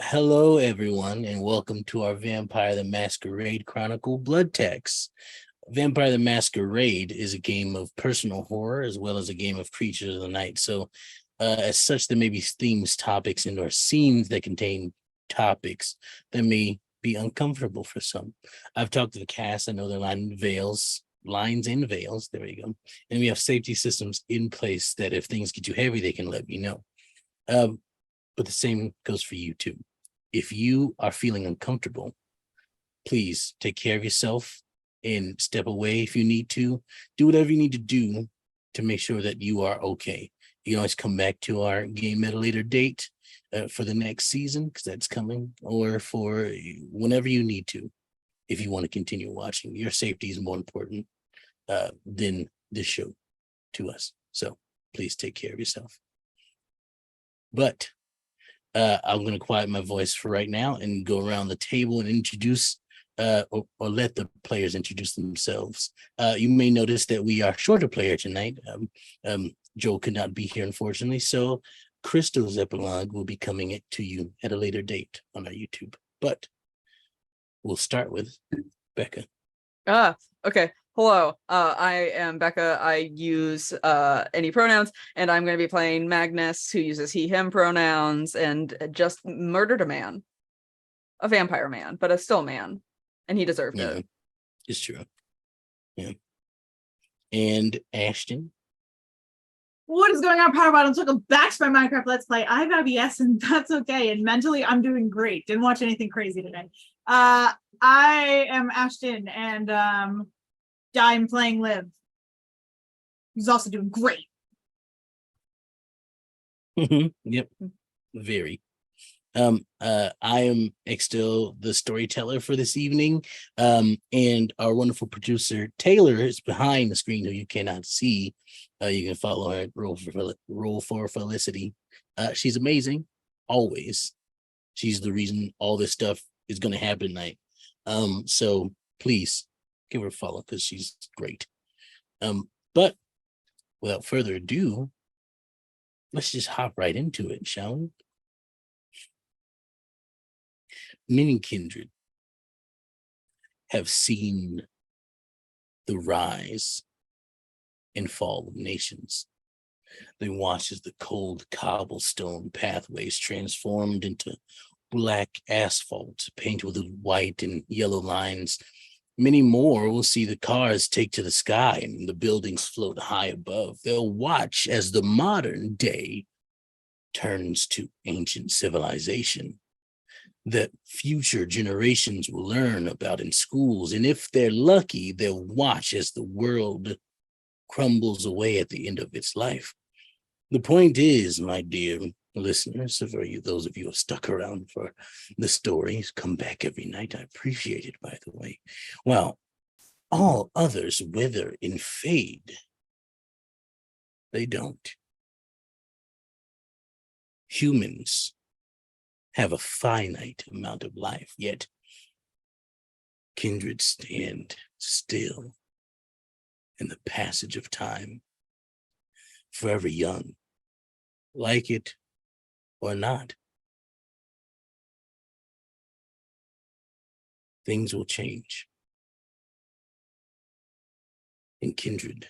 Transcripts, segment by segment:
Hello, everyone, and welcome to our Vampire the Masquerade Chronicle Blood Text. Vampire the Masquerade is a game of personal horror as well as a game of creatures of the night. So, as such, there may be themes, topics, and or scenes that contain topics that may be uncomfortable for some. I've talked to the cast. I know they're lines and veils. There we go. And we have safety systems in place that if things get too heavy, they can let me know. But the same goes for you too. If you are feeling uncomfortable, please take care of yourself and step away if you need to. Do whatever you need to do to make sure that you are okay. You can always come back to our game at a later date for the next season, because that's coming, or for whenever you need to. If you want to continue watching, your safety is more important than this show to us. So please take care of yourself. But I'm going to quiet my voice for right now and go around the table and introduce or let the players introduce themselves. You may notice that we are shorter player tonight. Joel could not be here, unfortunately, so Crystal's epilogue will be coming to you at a later date on our YouTube. But we'll start with Becca. Okay. Hello, I am Becca. I use any pronouns, and I'm going to be playing Magnus, who uses he, him pronouns, and just murdered a man. A vampire man, but still a man. And he deserved it. It's true. Yeah. And Ashton. What is going on, Power Bottoms? Welcome back to my Minecraft Let's Play. I have IBS, and that's okay. And mentally, I'm doing great. Didn't watch anything crazy today. I am Ashton, and I'm playing Liv. He's also doing great. Yep, very. I am Extil, the storyteller for this evening, and our wonderful producer Taylor is behind the screen, who you cannot see. You can follow her at Roll for Felicity. She's amazing, always. She's the reason all this stuff is going to happen tonight. So please give her a follow, because she's great. But without further ado, let's just hop right into it, shall we? Many kindred have seen the rise and fall of nations. They watch as the cold cobblestone pathways transformed into black asphalt painted with white and yellow lines. Many more will see the cars take to the sky and the buildings float high above. They'll watch as the modern day turns to ancient civilization that future generations will learn about in schools. And if they're lucky, they'll watch as the world crumbles away at the end of its life. The point is, my dear listeners, for you, those of you who have stuck around for the stories, come back every night. I appreciate it, by the way. Well, all others wither and fade. They don't. Humans have a finite amount of life, yet kindred stand still in the passage of time, forever young, like it or not. Things will change. And kindred,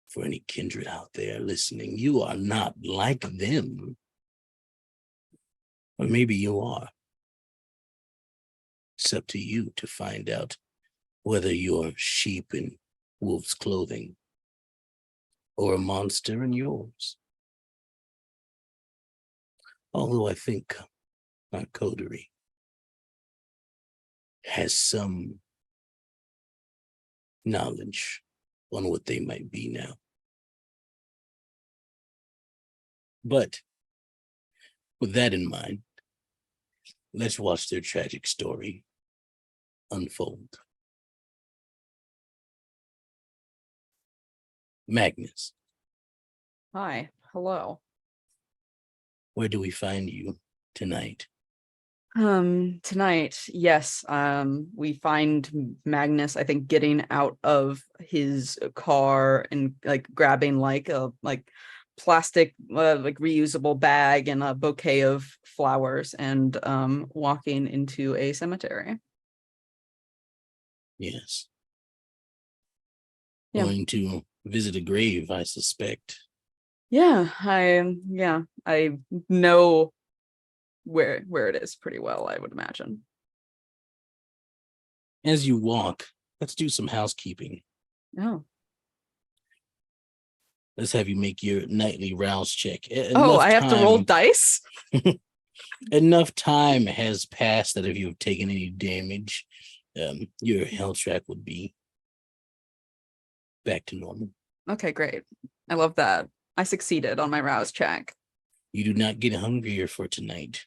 for any kindred out there listening, you are not like them. Or maybe you are. It's up to you to find out whether you're sheep in wolf's clothing or a monster in yours. Although I think our coterie has some knowledge on what they might be now. But with that in mind, let's watch their tragic story unfold. Magnus. Hi. Hello. Where do we find you tonight? Tonight, yes, we find Magnus, I think, getting out of his car and like grabbing like a plastic like reusable bag and a bouquet of flowers and walking into a cemetery. Yes. Yeah. Going to visit a grave, I suspect. Yeah, I know where it is pretty well, I would imagine. As you walk, let's do some housekeeping. Oh. Let's have you make your nightly rouse check. Oh, I have to roll dice? Enough time has passed that if you've taken any damage, your health track would be back to normal. Okay, great. I love that. I succeeded on my rouse check. You do not get hungrier for tonight.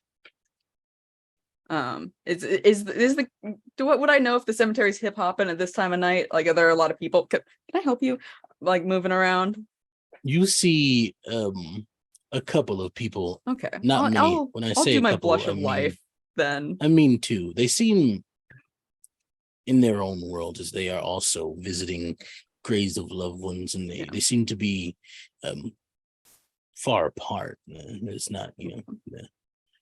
Would I know if the cemetery's hip hopping at this time of night? Like, are there a lot of people? Can I help you? Like, moving around? You see a couple of people. Okay. Not many. When I I'll say do a my couple, blush I of mean, life then. I mean two. They seem in their own world as they are also visiting graves of loved ones, and they seem to be far apart. It's not,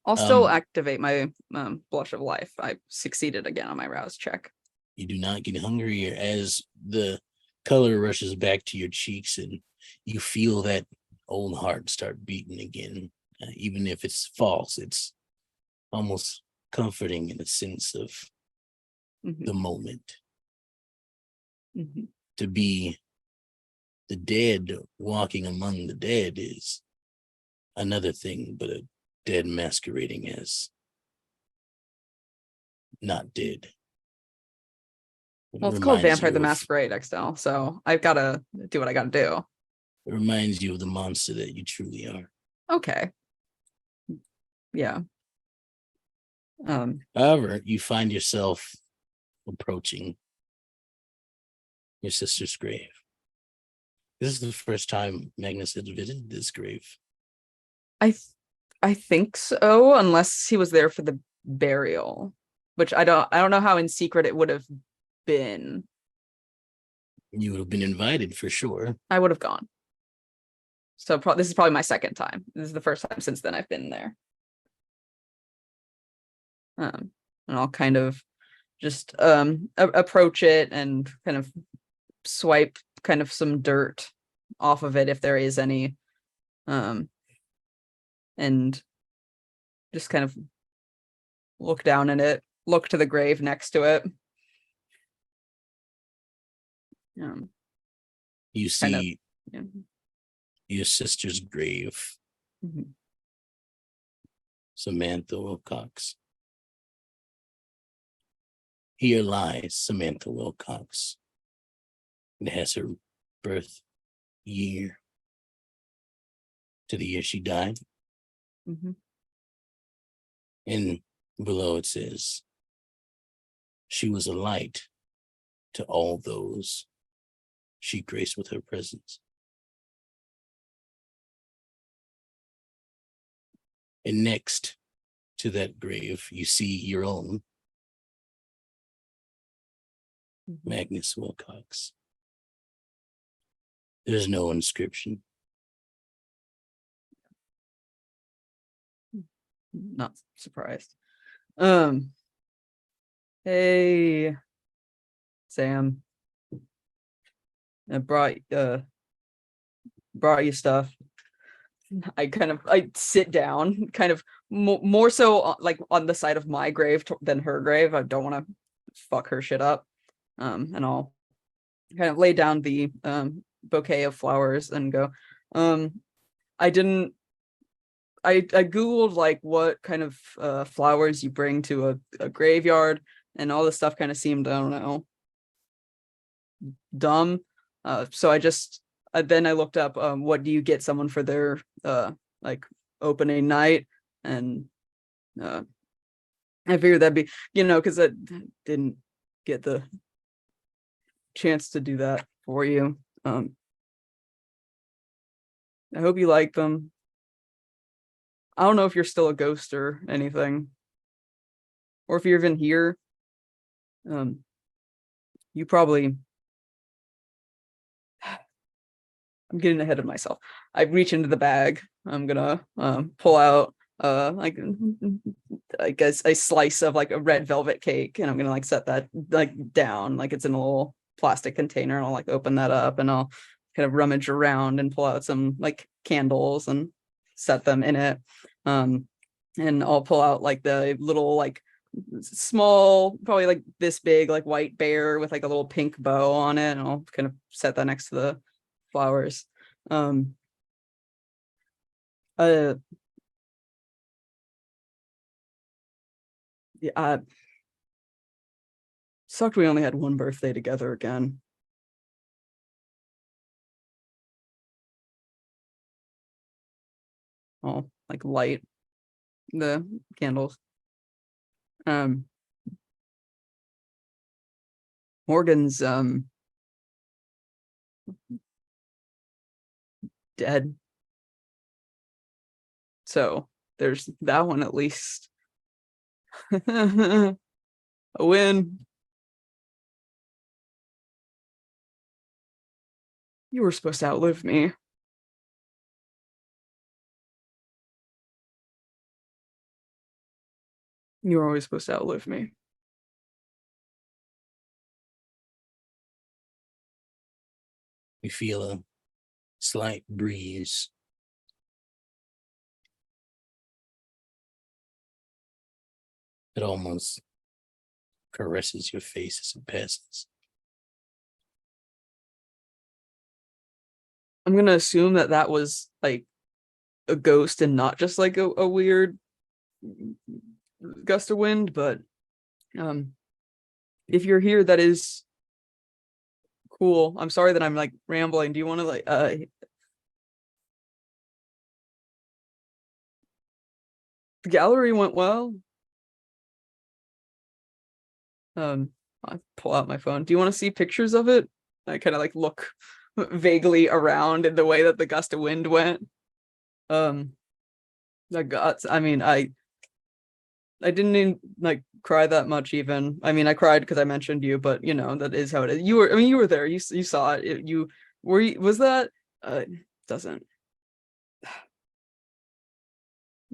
I'll still activate my blush of life. I succeeded again on my rouse check. You do not get hungrier as the color rushes back to your cheeks, and you feel that old heart start beating again. Even if it's false, it's almost comforting in a sense of the moment. To be the dead walking among the dead is another thing, but a dead masquerading as not dead. Well, it's called Vampire the Masquerade XL, so I've got to do what I got to do. It reminds you of the monster that you truly are. Okay. Yeah. However, you find yourself approaching your sister's grave. This is the first time Magnus had visited this grave. I think so, unless he was there for the burial, which I don't know how in secret it would have been. You would have been invited for sure. I would have gone. So this is probably my second time. This is the first time since then I've been there. And I'll kind of just approach it and kind of swipe kind of some dirt off of it if there is any, and just kind of look down at it, look to the grave next to it. You see kind of, your sister's grave. Samantha Wilcox. Here lies Samantha Wilcox. It has her birth year to the year she died. And below it says, she was a light to all those she graced with her presence. And next to that grave, you see your own Magnus Wilcox. There's no inscription. Not surprised. Hey, Sam. I brought you stuff. I sit down, kind of more so like on the side of my grave than her grave. I don't want to fuck her shit up. And I'll kind of lay down the bouquet of flowers and go, I googled like what kind of flowers you bring to a graveyard, and all this stuff kind of seemed, I don't know, dumb. So then I looked up what do you get someone for their like opening night, and I figured that'd be, because I didn't get the chance to do that for you. I hope you like them. I don't know if you're still a ghost or anything, or if you're even here. You probably I'm getting ahead of myself. I reach into the bag. I'm gonna pull out like I guess a slice of like a red velvet cake, and I'm gonna like set that like down, like it's in a little plastic container, and I'll like open that up, and I'll kind of rummage around and pull out some like candles and set them in it. And I'll pull out like the little like small, probably like this big, like white bear with like a little pink bow on it, and I'll kind of set that next to the flowers. Yeah, sucked we only had one birthday together again. I'll like light the candles. Morgan's dead. So there's that one at least. A win. You were supposed to outlive me. You were always supposed to outlive me. We feel a slight breeze. It almost caresses your face as it passes. I'm gonna assume that that was like a ghost and not just like a weird gust of wind, but if you're here, that is cool. I'm sorry that I'm like rambling. Do you want to like the gallery went well? I pull out my phone. Do you want to see pictures of it? I kind of like look vaguely around in the way that the gust of wind went. The guts. I mean, I didn't even like cry that much even. I mean, I cried because I mentioned you, but you know, that is how it is. You were, I mean, you were there. You saw it. You were, was that doesn't. I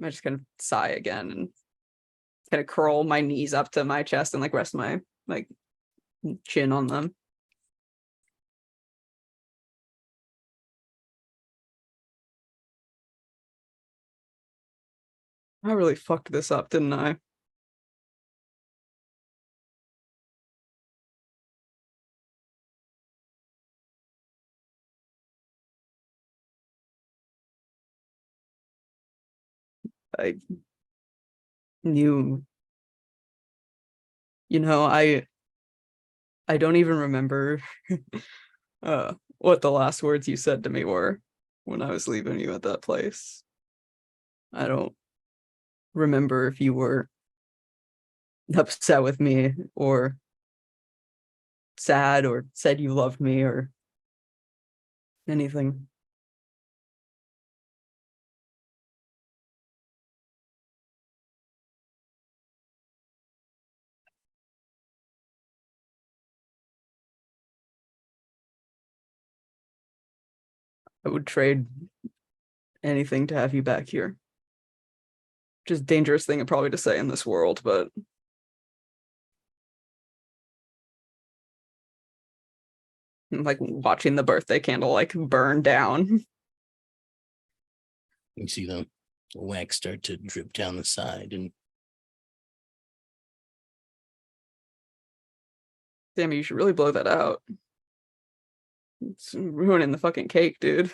just kind of sigh again and kind of curl my knees up to my chest and like rest my like chin on them. I really fucked this up, didn't I? I knew, you know, I don't even remember what the last words you said to me were when I was leaving you at that place. I don't remember if you were upset with me or sad or said you loved me or anything. I would trade anything to have you back here. Which is a dangerous thing probably to say in this world, but like watching the birthday candle like burn down. You see the wax start to drip down the side, and Damn, you should really blow that out. It's ruining the fucking cake, dude. I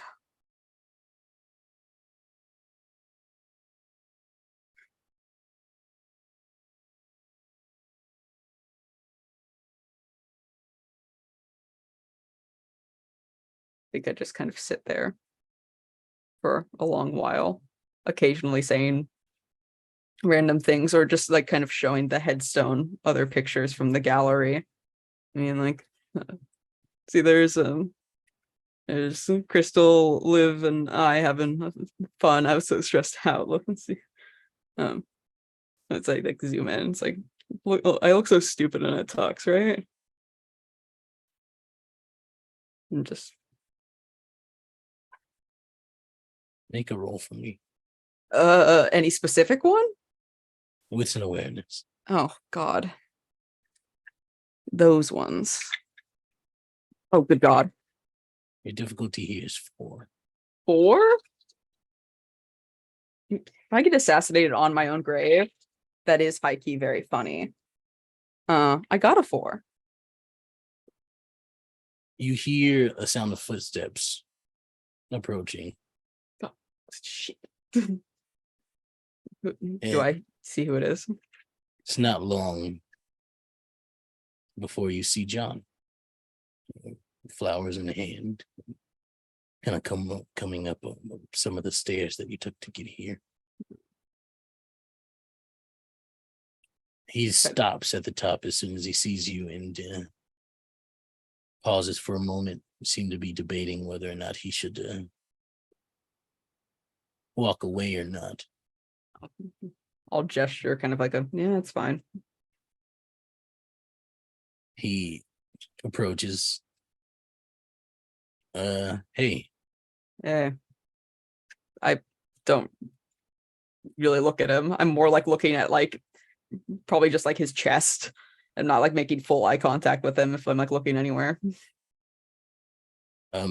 think I just kind of sit there for a long while, occasionally saying random things or just like kind of showing the headstone, other pictures from the gallery. I mean, like, see, there's Crystal, Liv, and I having fun. I was so stressed out. Look and see. It's like zoom in. It's like, look, I look so stupid in it talks, right? And just Make a roll for me. Any specific one? Wits and awareness. Oh God. Those ones. Oh, good God. Your difficulty here is 4. 4? If I get assassinated on my own grave, that is high key very funny. I got a 4. You hear a sound of footsteps approaching. Oh, shit. Do And I see who it is? it's not long before you see John. Flowers in hand. Kind of coming up some of the stairs that you took to get here. He stops at the top as soon as he sees you and pauses for a moment. Seem to be debating whether or not he should walk away or not. I'll gesture kind of like yeah, it's fine. He approaches. Hey. Eh. I don't really look at him. I'm more like looking at like probably just like his chest. I'm not like making full eye contact with him if I'm like looking anywhere. I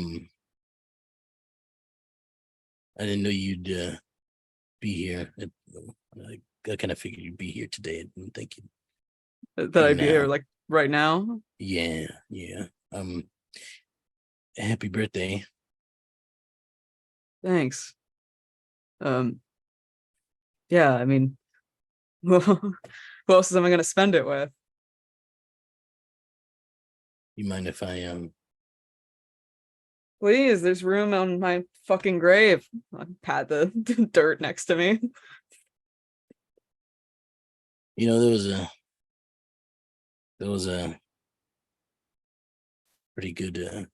didn't know you'd be here. I kind of figured you'd be here today. I didn't think you'd That I'd be here now. like right now. Yeah. Happy birthday. Thanks. Yeah, I mean, who else am I gonna spend it with? You mind if I Please, there's room on my fucking grave. I pat the dirt next to me. there was a pretty good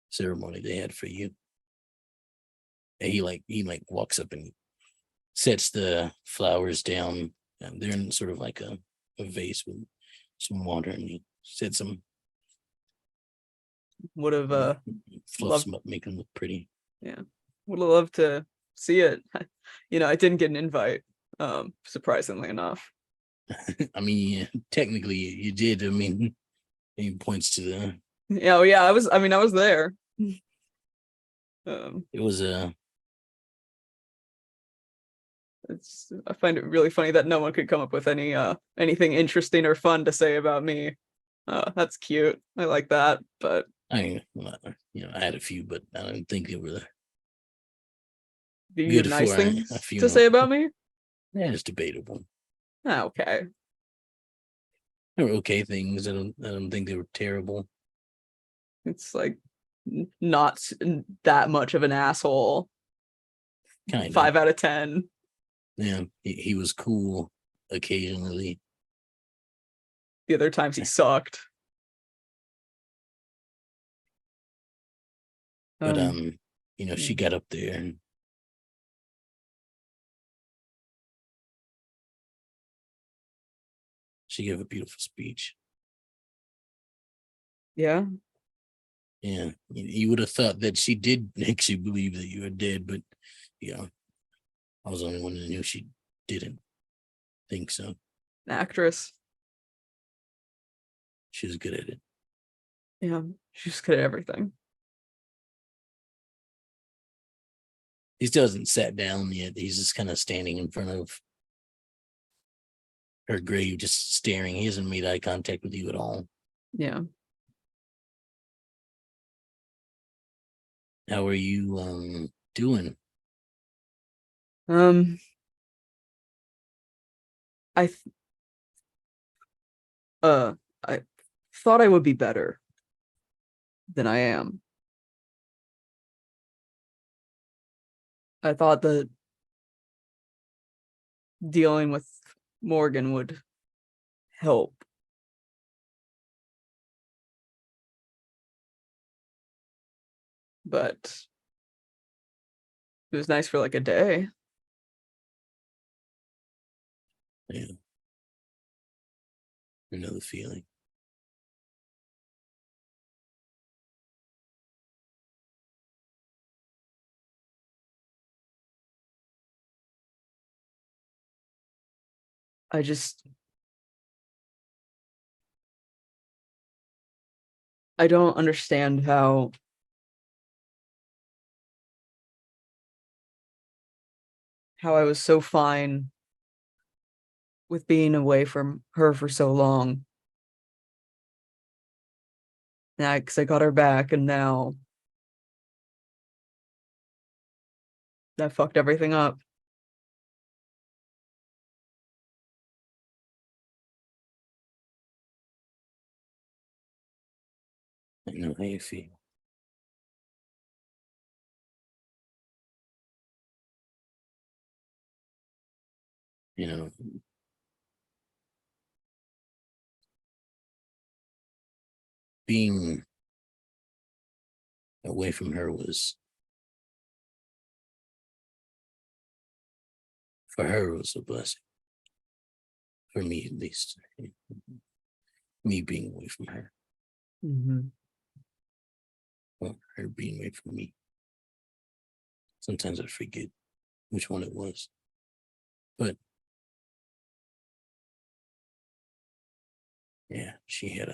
ceremony they had for you. And he walks up and sets the flowers down, and they're in sort of like a vase with some water, and he said some Would have fluffs them up, make them look pretty. yeah, would have loved to see it. I didn't get an invite, surprisingly enough. I mean, technically you did. I mean, he points to the Yeah, well, yeah, I was there. it was I find it really funny that no one could come up with anything interesting or fun to say about me. That's cute. I like that, but I had a few, but I don't think they were do you good have nice for things a to funeral. say about me? Yeah, it's debatable. Ah, okay. They were okay things. I don't think they were terrible. It's like not that much of an asshole. Kind of 5 out of 10. Yeah, he was cool occasionally. The other times he sucked. But she got up there and she gave a beautiful speech. Yeah. Yeah, you would have thought that she did actually believe that you were dead, but I was the only one that knew she didn't think so. Actress. She was good at it. Yeah, she's good at everything. He still hasn't sat down yet. He's just kind of standing in front of her grave, just staring. He hasn't made eye contact with you at all. Yeah. How are you doing? I thought I would be better than I am. I thought that dealing with Morgan would help. But it was nice for like a day. Yeah. Another feeling. I don't understand how I was so fine with being away from her for so long. Yeah, because I got her back, and now that fucked everything up. I know how you feel. You know, being away from her was, for her, it was a blessing. For me, at least. Me being away from her. Mm-hmm. Well, her being away from me. Sometimes I forget which one it was. But yeah, she had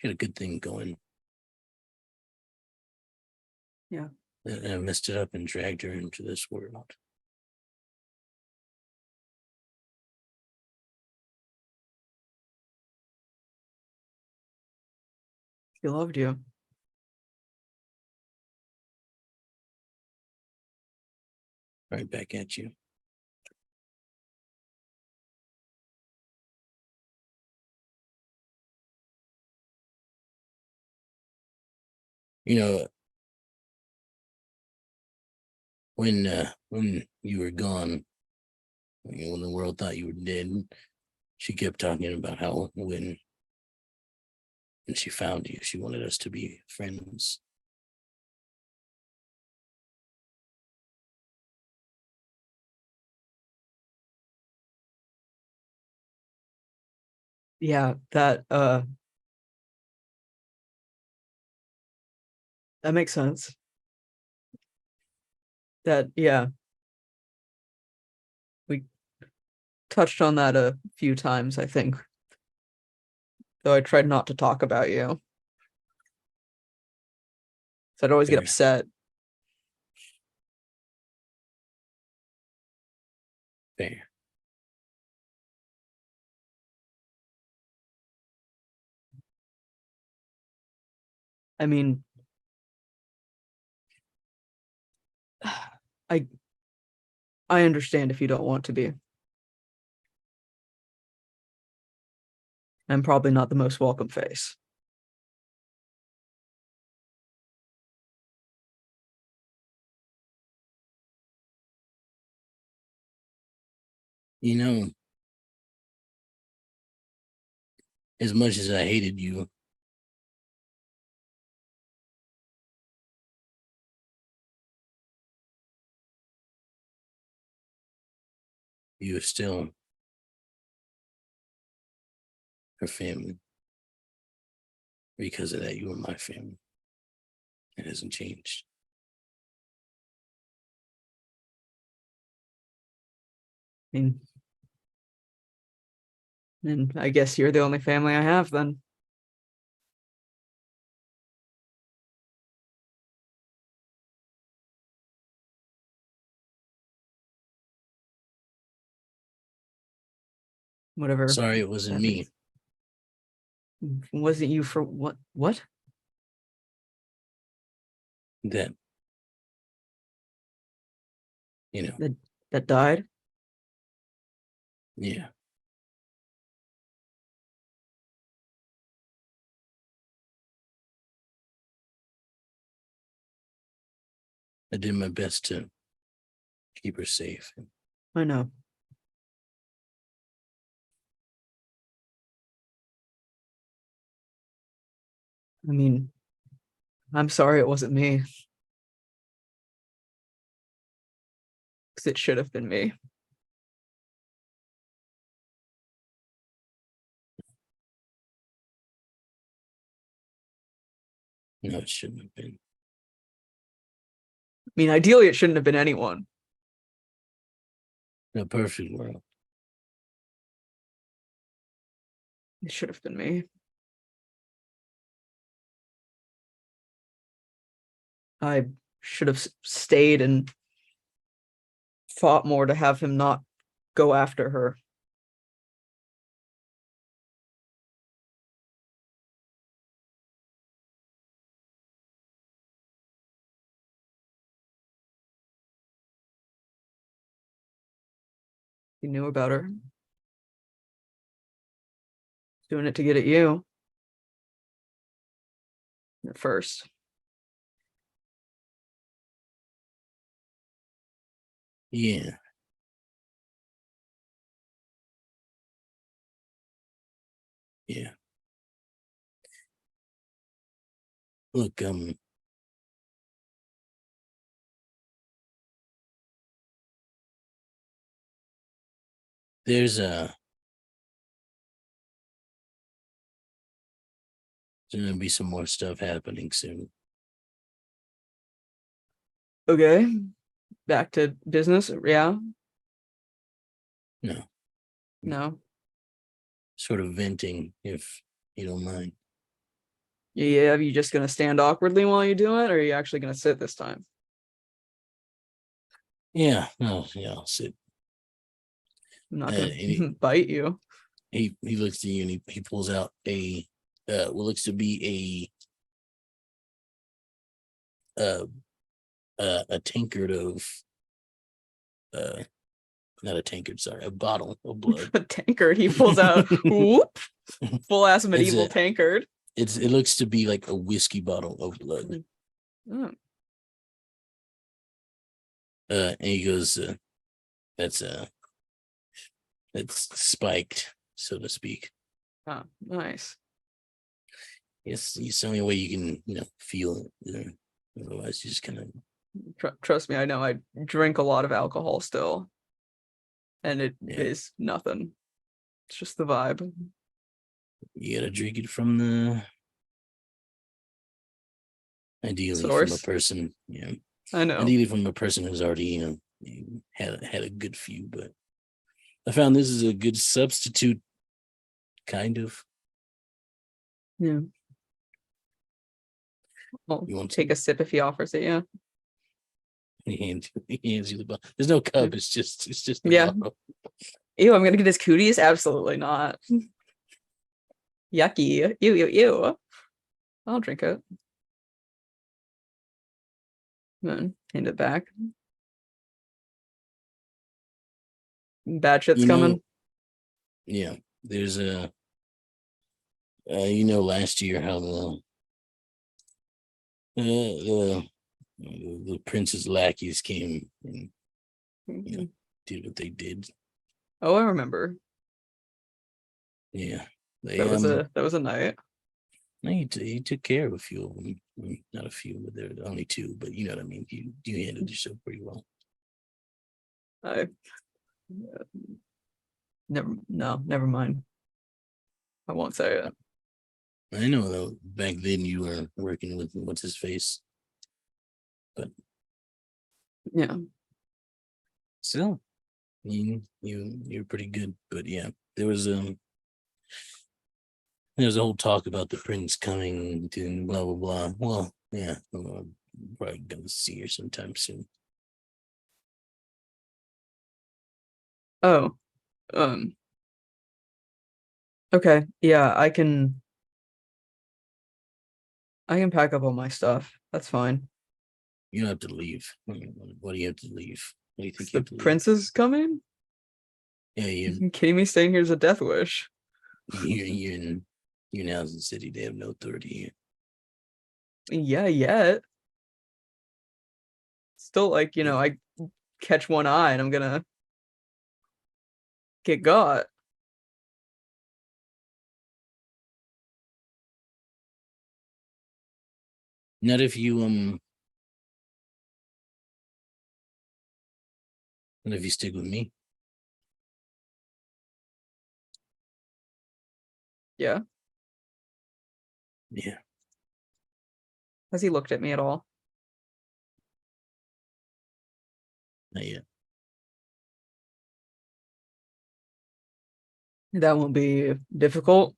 a good thing going. Yeah. And I messed it up and dragged her into this world. She loved you. Right back at you. You know, when you were gone, when the world thought you were dead, she kept talking about how when she found you, she wanted us to be friends. Yeah, that makes sense. That, yeah. We touched on that a few times, I think. Though I tried not to talk about you. So I'd always get Fair. upset. Fair. I mean, I understand if you don't want to be. I'm probably not the most welcome face. You know, as much as I hated you, you were still her family. Because of that, you were my family. It hasn't changed. I mean, and I guess you're the only family I have then. Whatever. Sorry it wasn't that me. means. Wasn't you for what? What? That, you know, That died? yeah. I did my best to keep her safe. I know. I mean, I'm sorry it wasn't me. Because it should have been me. No, it shouldn't have been. I mean, ideally, it shouldn't have been anyone. In a perfect world, It should have been me. I should have stayed and fought more to have him not go after her. He knew about her. Doing it to get at you. At first. Yeah. Yeah. Look, there's gonna be some more stuff happening soon. Okay. Back to business. Yeah. No, No. sort of venting, if you don't mind. Yeah. Are you just gonna stand awkwardly while you do it, or are you actually gonna sit this time? Yeah, no, yeah, I'll sit. I'm not And gonna bite you. he looks at you and he pulls out a what looks to be a tankard of not a tankard, sorry, a bottle of blood. A tankard. He pulls out. Whoop. Full ass medieval a- tankard. It looks to be like a whiskey bottle of blood. Oh. And he goes, that's spiked, so to speak. Oh, nice. It's the only way you can, feel it. Otherwise, you just kind of. Trust me, I know. I drink a lot of alcohol still, and it Yeah. is nothing. It's just the vibe. You gotta drink it from the. Ideally, from a Source. person, I know. Ideally, from a person who's already, had a good few. But I found this is a good substitute, kind of. Yeah. Well, You want take a sip if he offers it. Yeah. He hands you the bottle. There's no cup. It's just the Yeah. bottle. Ew, I'm gonna get his cooties? Absolutely not. Yucky. Ew. I'll drink it. Then hand it back. Bad shit's coming. Yeah, there's last year how the prince's lackeys came and did what they did. Oh, I remember. Yeah, That was a night. he took care of a few of them. Not a few, but there were only two. But you know what I mean. You handled yourself pretty well. Never mind. I won't say it. I know though. Back then you were working with what's his face, but Yeah. still, you're pretty good. But yeah, there was a whole talk about the prince coming to blah blah blah. Well, yeah, I'm probably gonna see her sometime soon. Oh. Okay. Yeah, I can pack up all my stuff. That's fine. You don't have to leave. What do you have to leave? What do you think you The have to prince is coming? leave? Yeah, You kidding me? Staying here is a death wish. you're in Unhausen City. They have no authority here. Yeah, yet. Still, like, I catch one eye and I'm gonna get got. Not if you not if you stick with me. Yeah. Yeah. Has he looked at me at all? Not yet. That won't be difficult.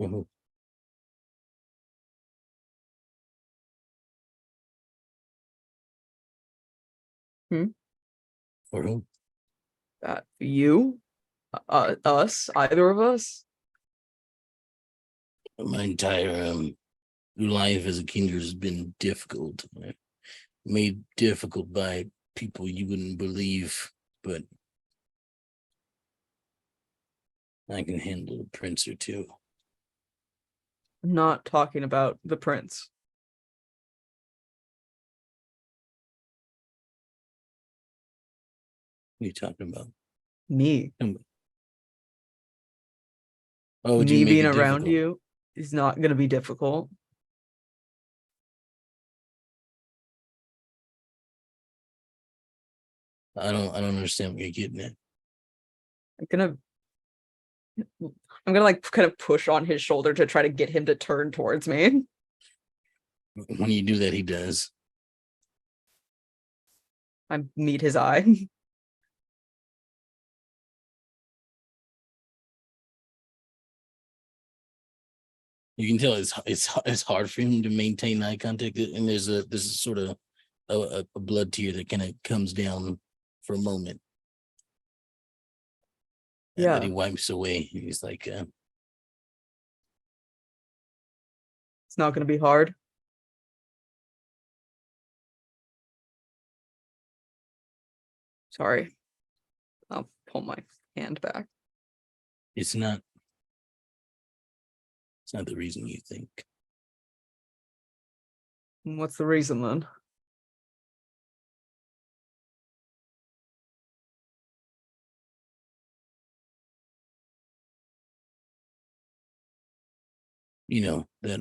Mhm. For whom? You? Us? Either of us? My entire life as a kindred has been difficult, made difficult by people you wouldn't believe, but I can handle a prince or two. I'm not talking about the prince. What are you talking about? Me. Oh, would you Me make being it around difficult? you is not going to be difficult. I don't understand what you're getting at. I'm gonna like kind of push on his shoulder to try to get him to turn towards me. When you do that, he does. I meet his eye. You can tell it's hard for him to maintain eye contact, and there's a sort of a blood tear that kind of comes down for a moment. And Yeah. then he wipes away. He's like, It's not gonna be hard. Sorry. I'll pull my hand back. it's not the reason you think. What's the reason then? You know that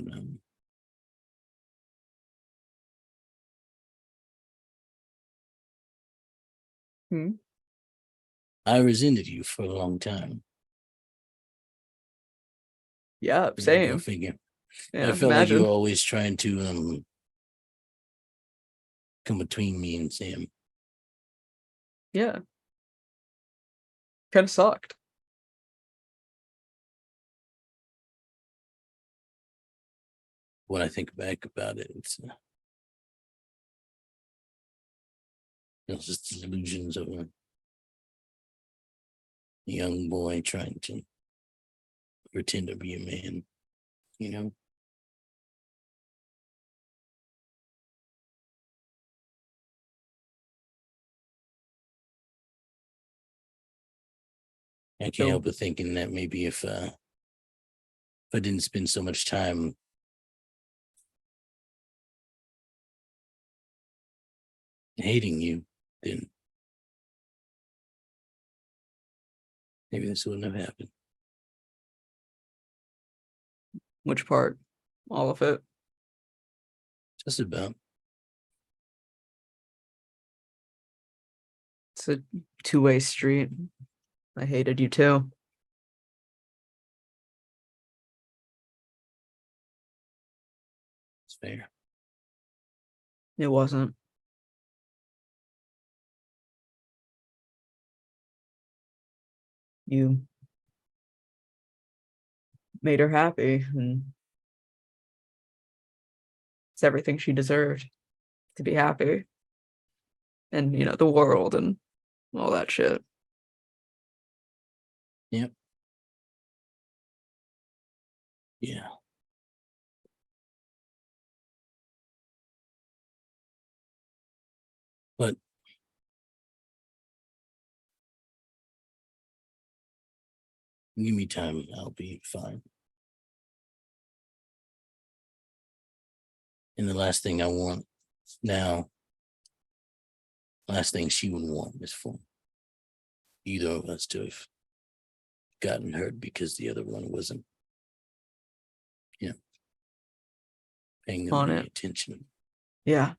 I resented you for a long time. Yeah, Go same. figure. Yeah, I felt like you were imagine. always trying to come between me and Sam. Yeah. Kind of sucked. When I think back about it, it's just illusions of a young boy trying to pretend to be a man, you know? I can't So help but thinking that maybe if I didn't spend so much time hating you, then maybe this wouldn't have happened. which part? All of it. Just about. It's a two-way street. I hated you too. It's fair. It wasn't. You made her happy, and it's everything she deserved to be happy. And, you know, the world and all that shit. Yep. Yeah. But give me time, I'll be fine. And the last thing I want now, last thing she would want is for either of us to have gotten hurt because the other one wasn't, paying them On any it. attention. Yeah.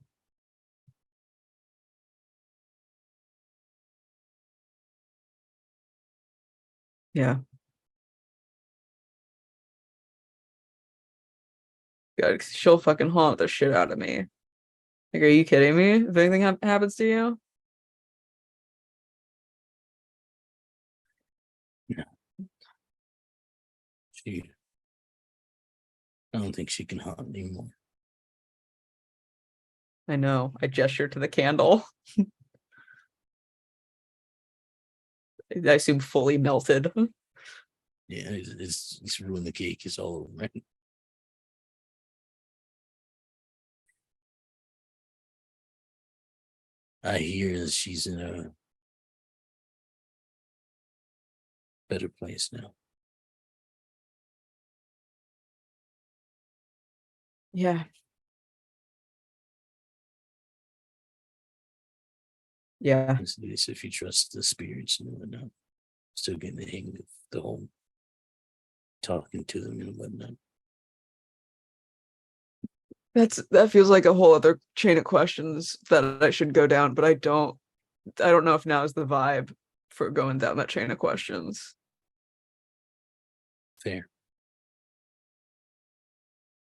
Yeah. God, she'll fucking haunt the shit out of me. Like, are you kidding me? If anything happens to you? No. She I don't think she can haunt anymore. I know. I gesture to the candle. I assume fully melted. Yeah, it's ruined the cake. It's all over, right? I hear that she's in a better place now. Yeah. Yeah. So if you trust the spirits and whatnot, still getting the hang of the whole talking to them and whatnot. That feels like a whole other chain of questions that I should go down, but I don't know if now is the vibe for going down that chain of questions. Fair.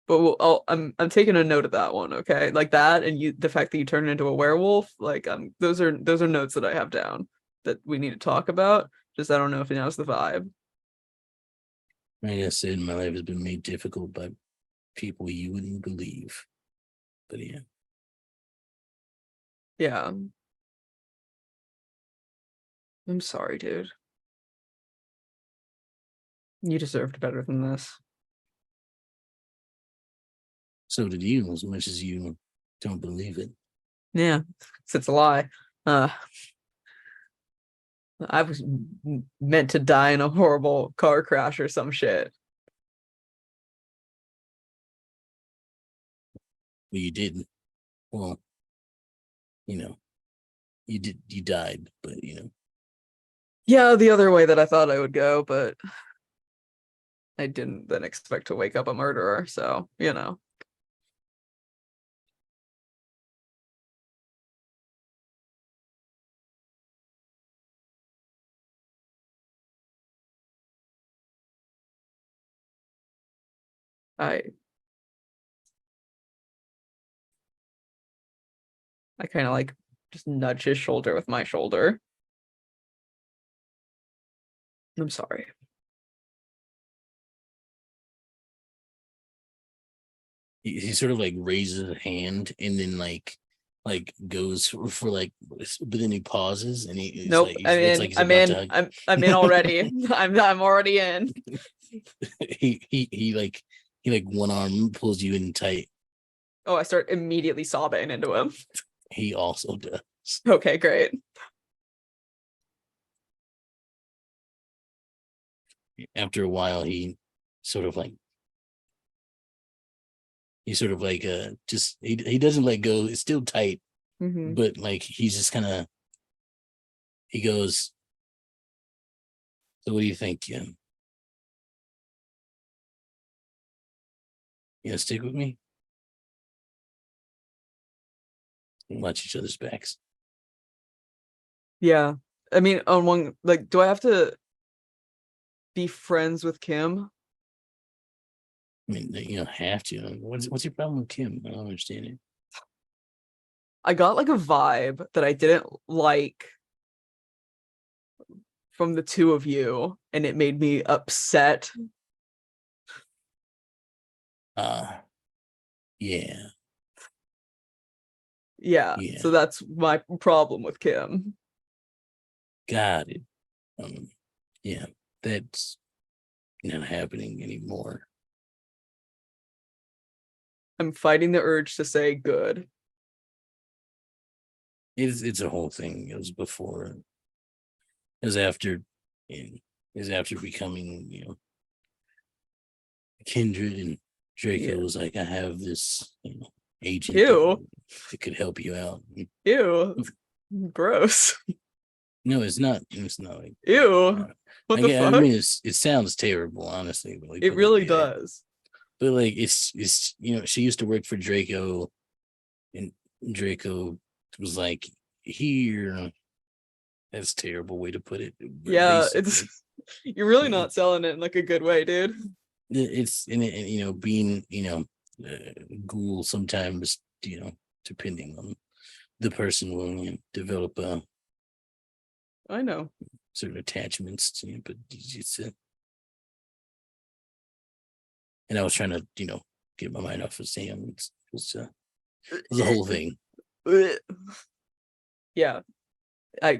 But I'm taking a note of that one, okay? Like that, and the fact that you turn into a werewolf, like those are notes that I have down that we need to talk about. Just I don't know if now's the vibe. Like I said, my life has been made difficult by people you wouldn't believe. But yeah. Yeah. I'm sorry, dude. You deserved better than this. So did you, as much as you don't believe it. Yeah, it's a lie. I was meant to die in a horrible car crash or some shit. Well, you didn't. Well, you died, but Yeah, the other way that I thought I would go, but I didn't then expect to wake up a murderer, so, I kind of like just nudge his shoulder with my shoulder. I'm sorry. he sort of like raises a hand and then like goes for like, but then he pauses and he's Nope. like, I'm in. I'm in. I'm in already. I'm already in. he like one arm pulls you in tight. Oh, I start immediately sobbing into him. He also does. Okay, great. After a while, he sort of like just he doesn't let go. It's still tight, but like he's just kind of, he goes, so what do you think, Kim? You gonna stick with me? And watch each other's backs. Yeah. I mean, on one, like, do I have to be friends with Kim? I mean, you don't have to. What's your problem with Kim? I don't understand it. I got like a vibe that I didn't like from the two of you, and it made me upset. Yeah. Yeah. So that's my problem with Kim. Got it. Yeah, that's not happening anymore. I'm fighting the urge to say good. It's a whole thing. It was before. It was after. It was after becoming, kindred, and Draco was like, I have this, agent that could help you out. Ew. Gross. No, it's not. It's not like. Ew. What the fuck? I mean, it sounds terrible, honestly. Like, it really does. But like, it's she used to work for Draco, and Draco was like, here. That's a terrible way to put it. Yeah, it's you're really not selling it in like a good way, dude. It's being ghoul sometimes, depending on the person, will develop a. I know. Sort of attachments to you, but it's and I was trying to, get my mind off of Sam. It was a whole thing. Yeah, I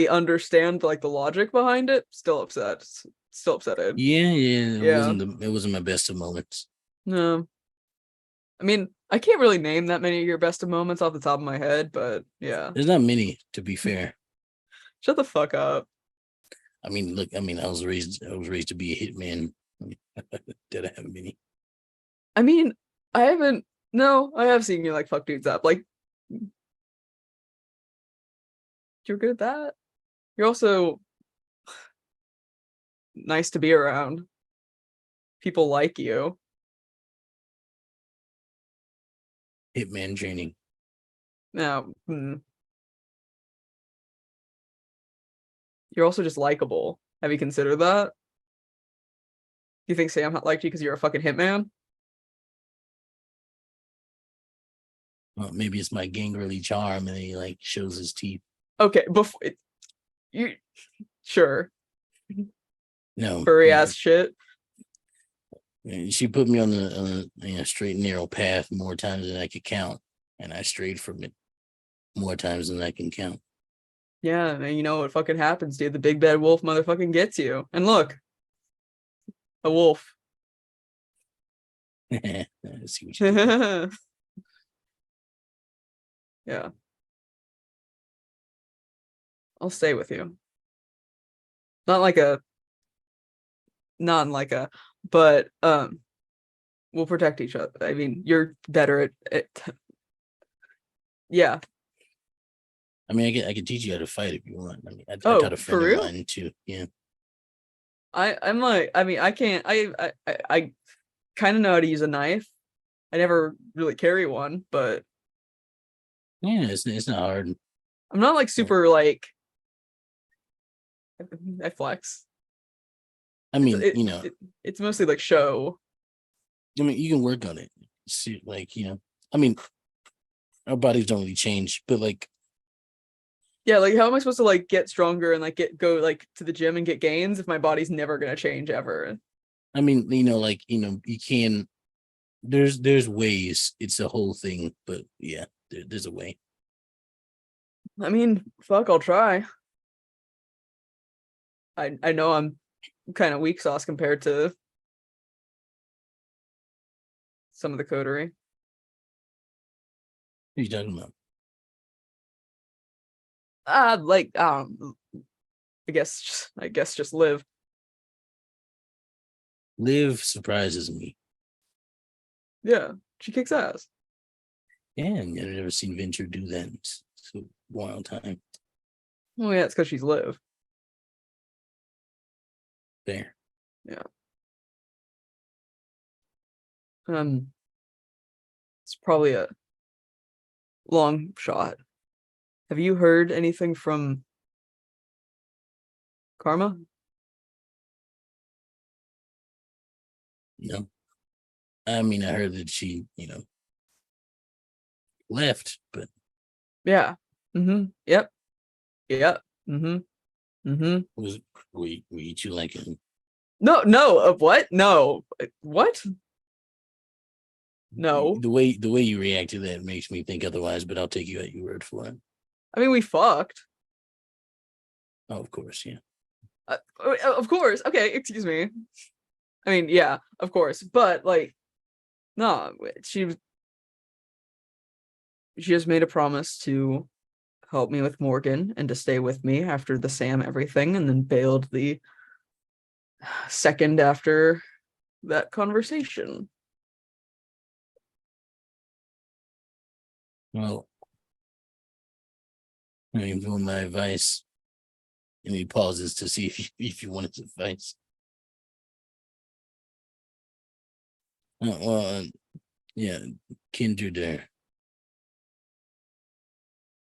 understand like the logic behind it. Still upset. Still upsetted. Yeah. Yeah. It wasn't my best of moments. No. I mean, I can't really name that many of your best of moments off the top of my head, but yeah. There's not many, to be fair. Shut the fuck up. I mean, look, I was raised to be a hitman. Did I have many? I mean, I haven't. No, I have seen you like fuck dudes up. Like, you're good at that. You're also nice to be around. People like you. Hitman training. Now, you're also just likable. Have you considered that? You think Sam liked you because you're a fucking hitman? Well, maybe it's my gangrelly charm, and he like shows his teeth. Okay, before you, sure. No, Furry ass shit. She put me on the straight and narrow path more times than I could count, and I strayed from it more times than I can count. Yeah, and you know what fucking happens, dude? The big bad wolf motherfucking gets you. And look, a wolf. I see what you did. Yeah. I'll stay with you. Not like a, but we'll protect each other. I mean, you're better at yeah. I mean, I could teach you how to fight if you want. I mean, I Oh, taught a for friend of real? mine too. Yeah. I'm like, I mean, I can't. I kind of know how to use a knife. I never really carry one, but Yeah, it's not hard. I'm not like super like. I flex. I mean, It's mostly like show. I mean, you can work on it. See, like, I mean, our bodies don't really change, but like, Yeah, like how am I supposed to like get stronger and like go like to the gym and get gains if my body's never gonna change ever? I mean, like, you can. There's ways. It's a whole thing, but yeah, there's a way. I mean, fuck, I'll try. I know I'm kind of weak sauce compared to some of the coterie. What are you talking about? Like I guess just live. Liv surprises me. Yeah, she kicks ass. Yeah, and I've never seen Venture do that. It's a wild time. Oh yeah, it's because she's live. There. Yeah. It's probably a long shot. Have you heard anything from Karma? No. I mean, I heard that she, left, but Yeah. Yep. Yep. was we eat you like him. No. What? No. What? No. The way you react to that makes me think otherwise, but I'll take you at your word for it. I mean, we fucked. Oh, of course, yeah. Of course. Okay, excuse me. I mean, yeah, of course. But like, no, she just made a promise to help me with Morgan and to stay with me after the Sam everything, and then bailed the second after that conversation. Well, I mean, if you want my advice, and he pauses to see if you want his advice. Yeah, kindred are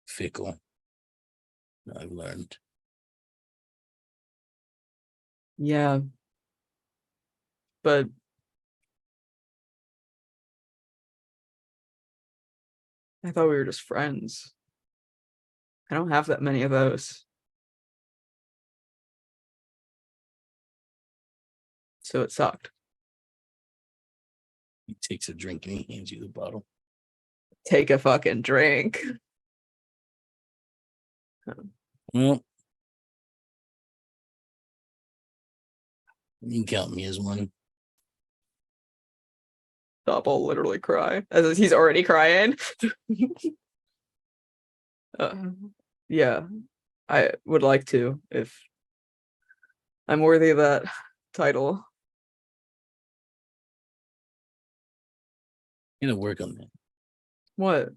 fickle. I've learned. Yeah. But I thought we were just friends. I don't have that many of those. So it sucked. He takes a drink and he hands you the bottle. Take a fucking drink. Well, you can count me as one. Stop, I'll literally cry. As he's already crying. Yeah, I would like to if I'm worthy of that title. You gotta work on that. What?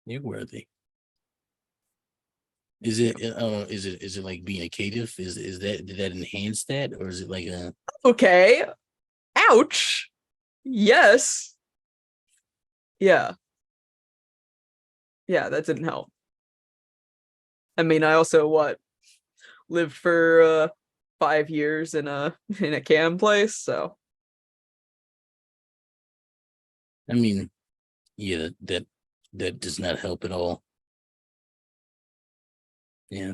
You're worthy. Is it? Is it like being a caitiff? Is that, did that enhance that, or is it like a? Okay. Ouch. Yes. Yeah. Yeah, that didn't help. I mean, I also lived for 5 years in a cam place, so I mean, yeah, that does not help at all. Yeah,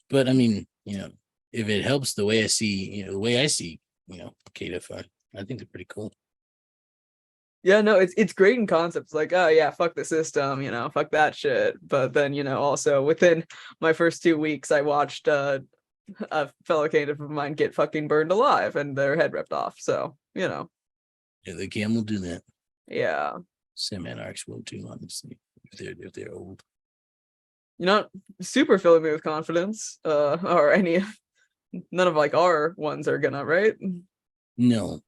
but I mean, if it helps the way I see, the way I see, caitiff, I think they're pretty cool. yeah, no, it's great in concepts. Like, oh yeah, fuck the system, fuck that shit. But then, also within my first 2 weeks, I watched a fellow caitiff of mine get fucking burned alive and their head ripped off. So, Yeah, the cam will do that. yeah. Some anarchs will too, honestly, if they're old. You're not super filling me with confidence, or none of like our ones are gonna, right? No.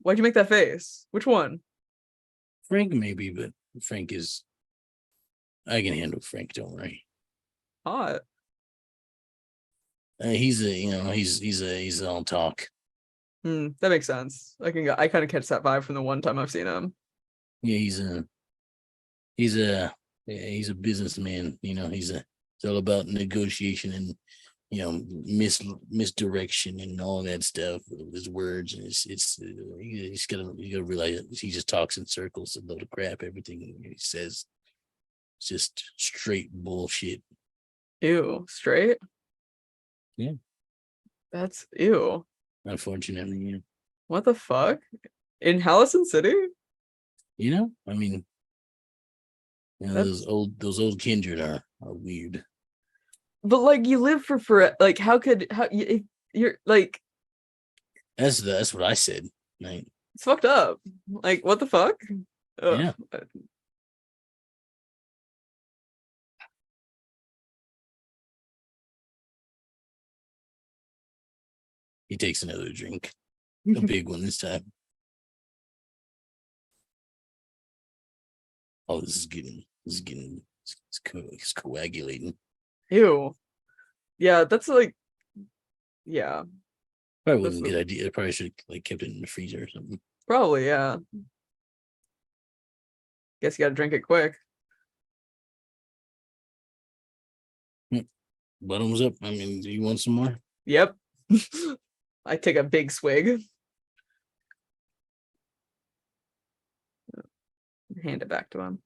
Why'd you make that face? Which one? Frank maybe, but Frank is. I can handle Frank. Don't worry. Hot. He's all talk. That makes sense. I kind of catch that vibe from the one time I've seen him. Yeah, he's a businessman. It's all about negotiation and misdirection and all that stuff with his words, and you gotta realize he just talks in circles, a load of crap. Everything he says, it's just straight bullshit. Ew, straight? Yeah. That's ew. Unfortunately, yeah. What the fuck? In Hallison City? I mean, those old kindred are weird. But like you live for like if you're like That's what I said. Right? it's fucked up. Like what the fuck? Ugh. Yeah. He takes another drink, a big one this time. Oh, it's coagulating. Ew. Yeah, that's like, yeah. Probably wasn't a good idea. I probably should have kept it in the freezer or something. Probably, yeah. Guess you gotta drink it quick. Bottoms up. I mean, do you want some more? Yep. I take a big swig. Hand it back to him.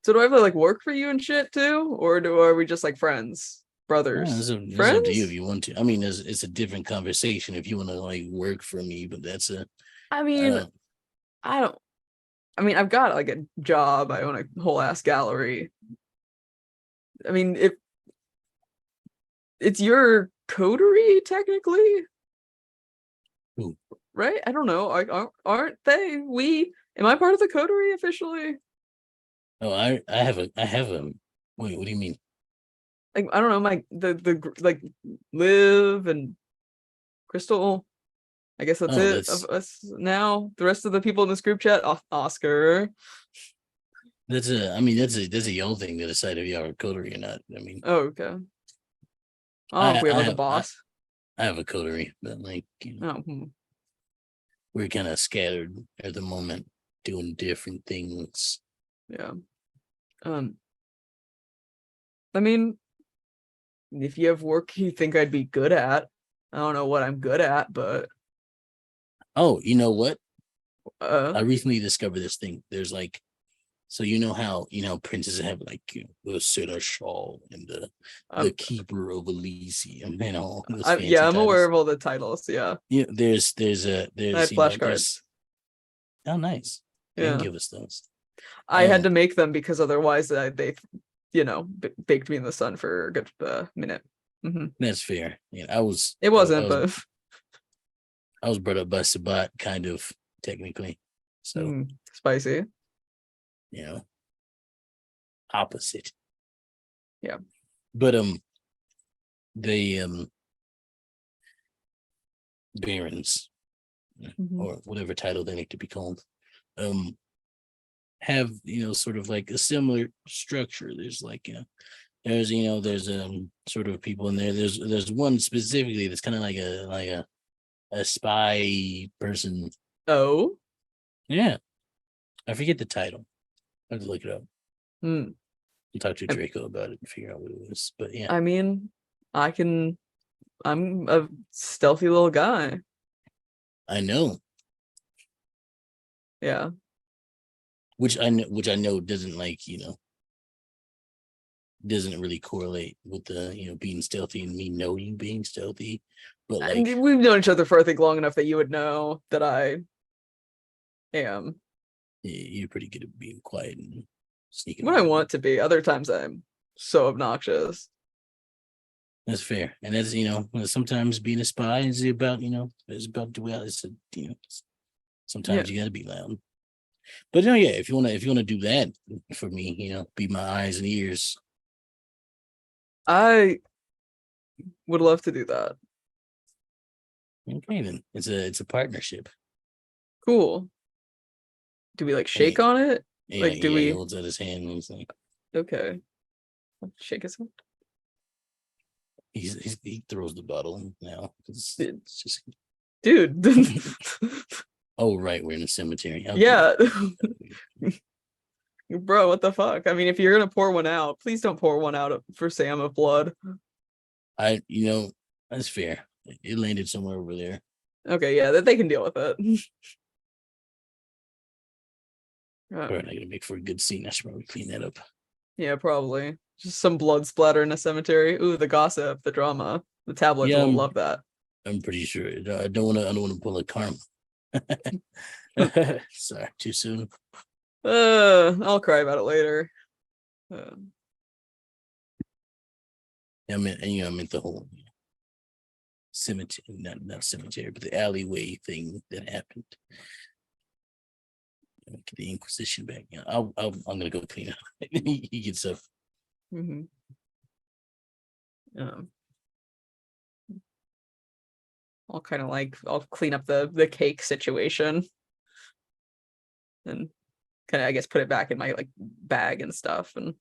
So do I have to like work for you and shit too? Or are we just like friends? Brothers? It's up to you if you want to. I mean, it's a different conversation if you want to like work for me, but that's I mean, I've got like a job. I own a whole ass gallery. I mean, if it's your coterie technically, Ooh. Right? I don't know. Aren't they? Am I part of the coterie officially? Oh, I have a wait, what do you mean? Like I don't know, the like Liv and Crystal. I guess that's it of us now. The rest of the people in this group chat, Oscar. That's a y'all thing to decide if y'all are coterie or not. I mean, oh, okay. If we have like a boss. I have a coterie, but like we're kind of scattered at the moment, doing different things. Yeah. I mean, if you have work you think I'd be good at, I don't know what I'm good at, but oh, you know what? I recently discovered this thing. There's like So you know how princes have like the seneschal and the keeper of Elysium and all those fancy yeah, I'm aware titles. of all the titles. Yeah, Yeah, there's I had flashcards. Oh, nice. You Yeah, can give us those. I had to make them because otherwise they baked me in the sun for a good minute. That's fair. Yeah, It wasn't, but I was brought up by Sabat, kind of technically. So spicy. Opposite. Yeah. But the barons, or whatever title they like to be called, have sort of like a similar structure. There's like there's sort of people in there. There's one specifically that's kind of like a spy person. Oh, yeah, I forget the title. I have to look it up. Hmm. I'll talk to Draco about it and figure out what it was. But yeah, I mean, I'm a stealthy little guy. I know. Yeah. Which I know doesn't doesn't really correlate with the being stealthy and me know you being stealthy. But like, we've known each other for I think long enough that you would know that I am. You're pretty good at being quiet and sneaking When I around. want to be. Other times I'm so obnoxious. That's fair, and that's sometimes being a spy is about duality. Sometimes you gotta be loud. But yeah, if you wanna do that for me, be my eyes and ears. I would love to do that. Okay, then it's a partnership. Cool. Do we like shake on it? Yeah, Like, do we? He holds out his hand and he's like, okay, shake his hand. He throws the bottle now. It's just, dude. Oh right, we're in a cemetery. Okay. Yeah. Bro, what the fuck? I mean, if you're gonna pour one out, please don't pour one out for Sam of blood. That's fair. It landed somewhere over there. Okay, yeah, that they can deal with it. Probably not gonna make for a good scene. I should probably clean that up. Yeah, probably. Just some blood splatter in a cemetery. Ooh, the gossip, the drama. The tabloids will love that. I'm pretty sure. I don't want to pull a karma. Sorry, too soon. I'll cry about it later. I meant the whole cemetery, not cemetery, but the alleyway thing that happened. Get the Inquisition back. I'm gonna go clean up. He gets up. I'll kind of I'll clean up the cake situation and kind of I guess put it back in my bag and stuff and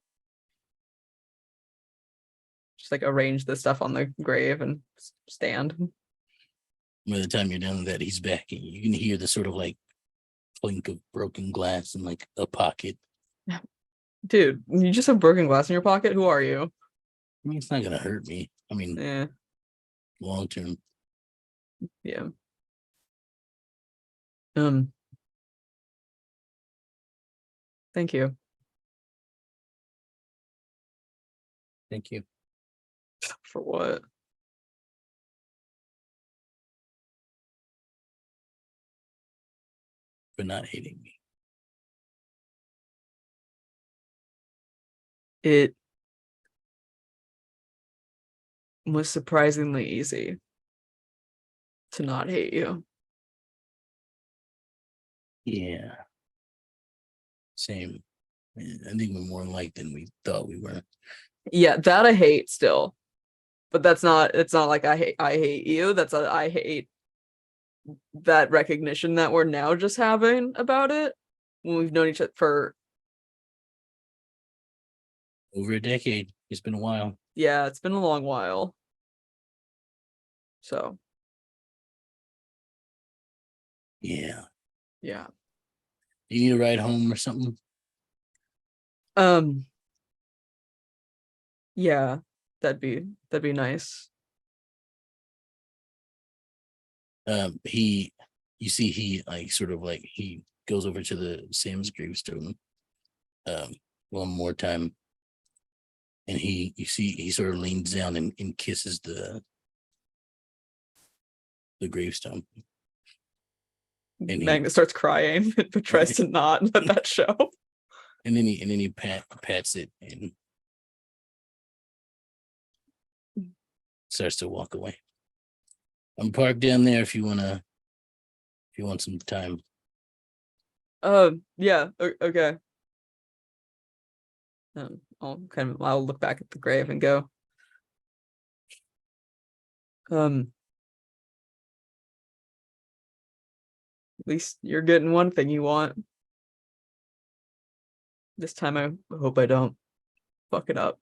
just arrange the stuff on the grave and stand. By the time you're done with that, he's back and you can hear the sort of clink of broken glass in a pocket. Dude, you just have broken glass in your pocket? Who are you? I mean, it's not gonna hurt me. I mean, yeah, long term. Yeah. Thank you. Thank you. For what? For not hating me. It was surprisingly easy to not hate you. Yeah. Same. I think we're more alike than we thought we were. Yeah, that I hate still. But it's not like I hate you. I hate that recognition that we're now just having about it when we've known each other for over a decade. It's been a while. Yeah, it's been a long while. So yeah. You need a ride home or something? Yeah, that'd be nice. He goes over to the Sam's gravestone one more time. And you see, he sort of leans down and kisses the gravestone. And Magnus starts crying, but tries to not let that show. And then he pats it and starts to walk away. I'm parked down there if you want some time. Yeah, okay. I'll look back at the grave and go. At least you're getting one thing you want. This time I hope I don't fuck it up.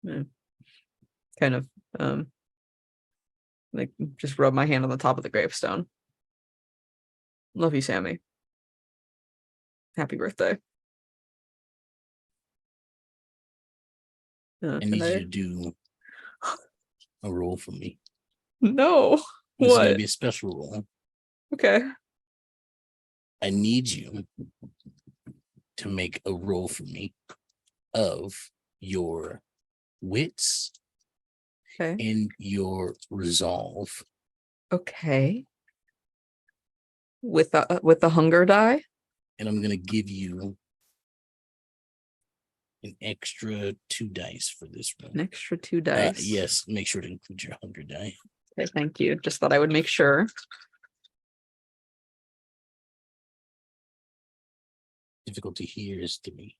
Yeah. Kind of like just rub my hand on the top of the gravestone. Love you, Sammy. Happy birthday. I need you to do a roll for me. No. This is What? gonna be a special roll. Okay. I need you to make a roll for me of your wits and your resolve. Okay. With the hunger die? And I'm gonna give you an extra 2 dice for this one. An extra 2 dice. Yes, make sure to include your hunger die. Okay, thank you. Just thought I would make sure. Difficulty here is 3.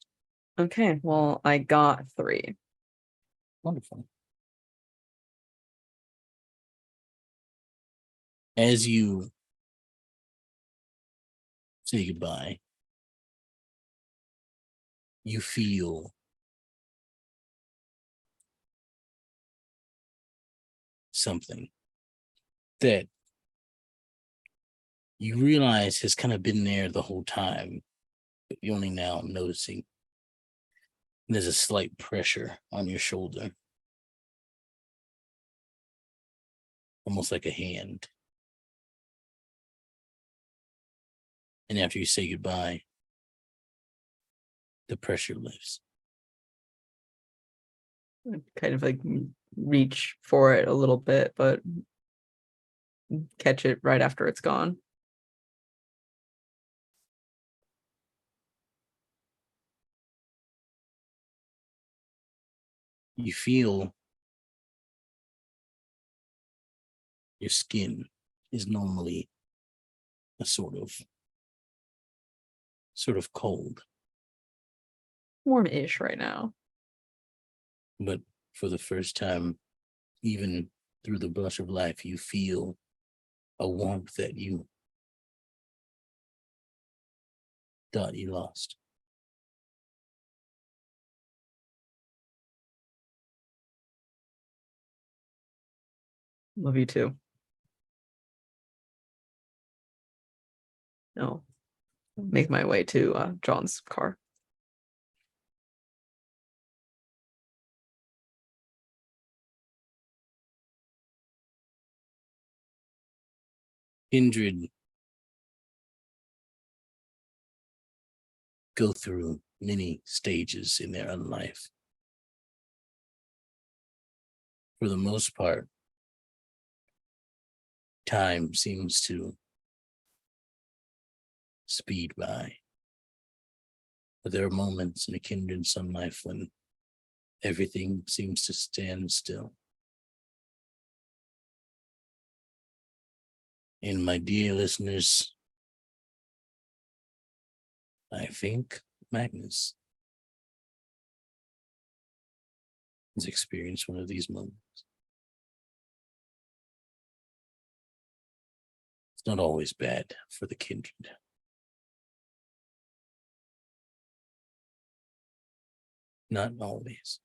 Okay, well, I got 3. Wonderful. As you say goodbye, you feel something that you realize has kind of been there the whole time, but you're only now noticing. There's a slight pressure on your shoulder, almost like a hand. And after you say goodbye, the pressure lifts. I kind of like reach for it a little bit, but catch it right after it's gone. You feel your skin is normally a sort of cold. Warm-ish right now. But for the first time, even through the blush of life, you feel a warmth that you thought you lost. Love you too. No. Make my way to John's car. Kindred go through many stages in their own life. For the most part, time seems to speed by. But there are moments in a kindred sun life when everything seems to stand still. And my dear listeners, I think Magnus has experienced one of these moments. It's not always bad for the kindred. Not always.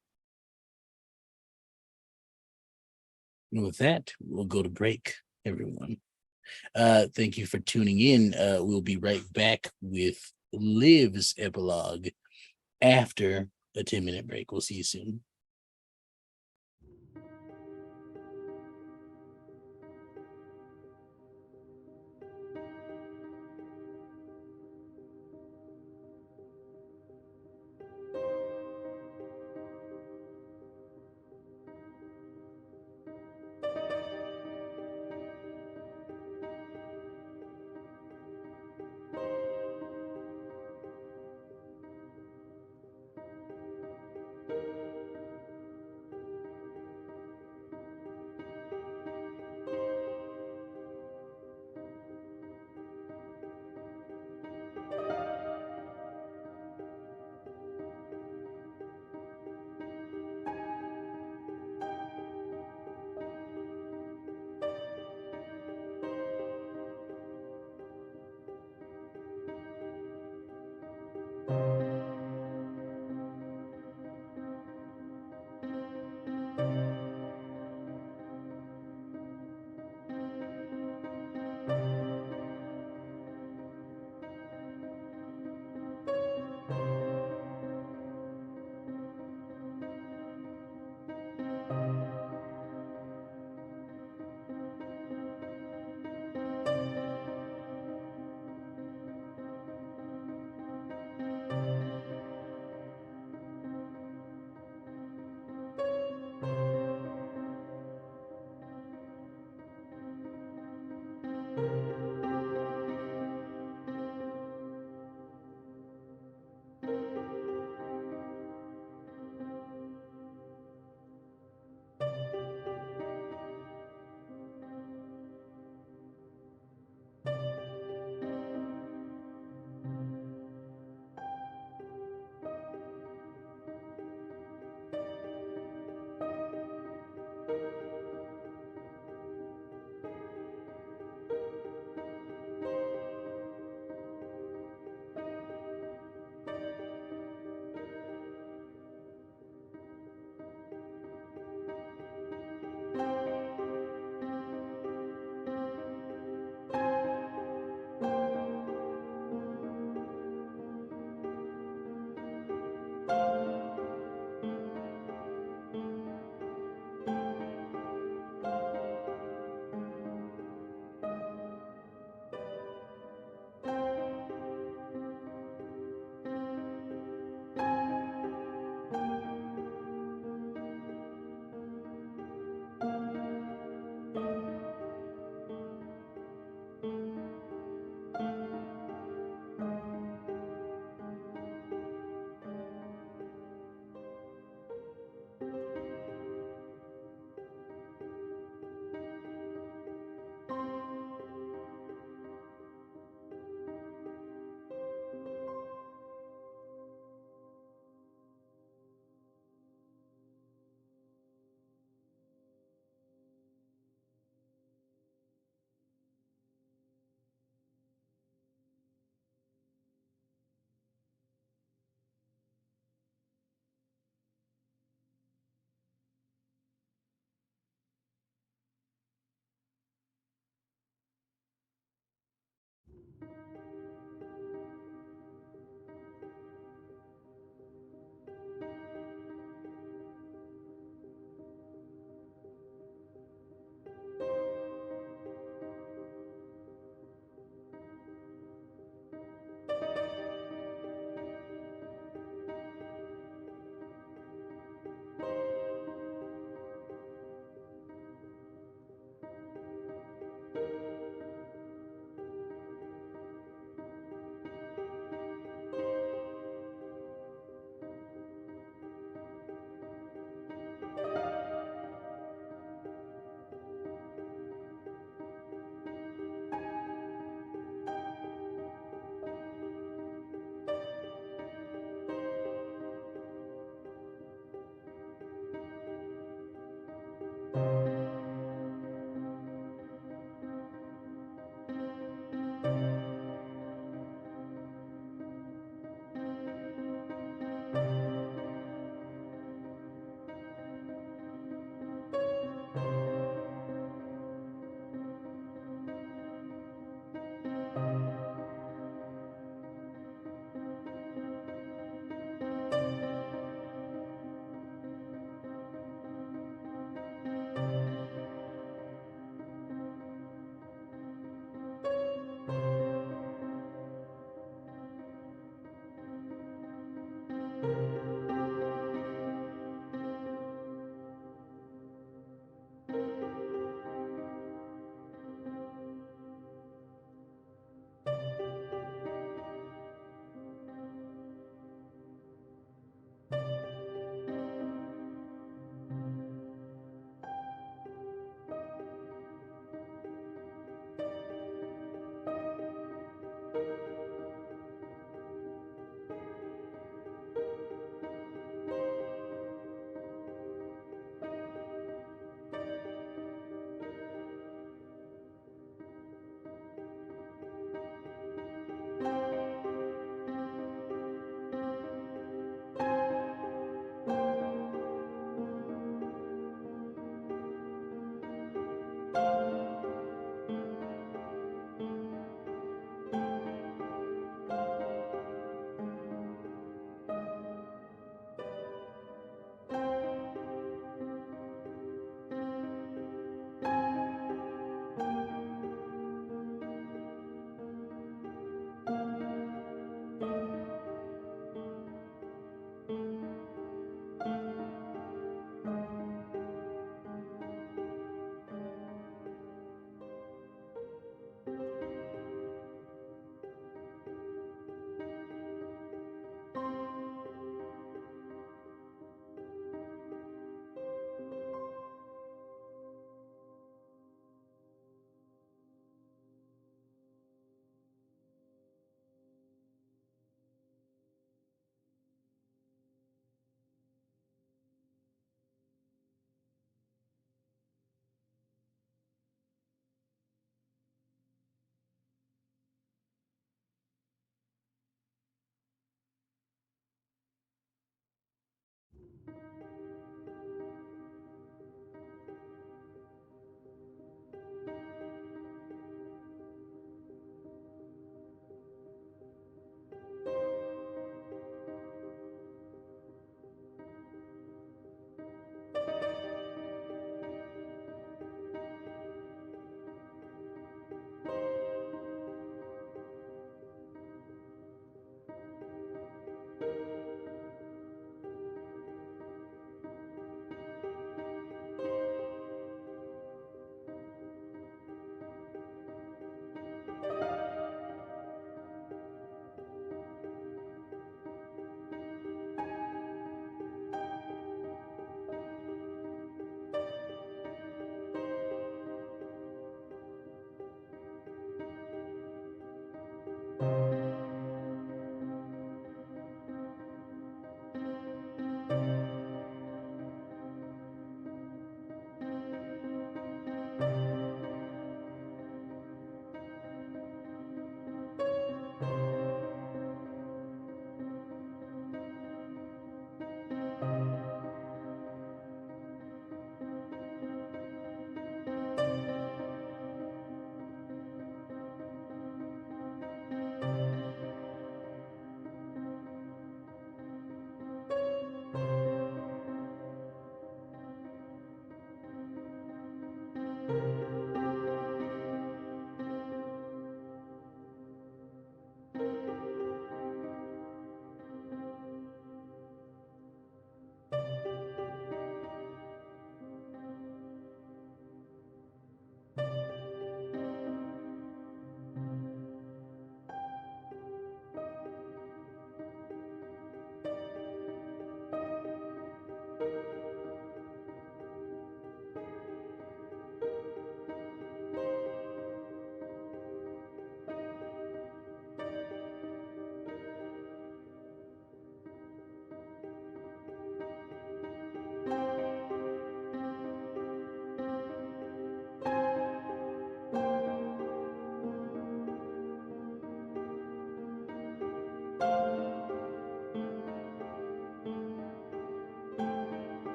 And with that, we'll go to break, everyone. Thank you for tuning in. We'll be right back with Liv's epilogue after a 10-minute break. We'll see you soon.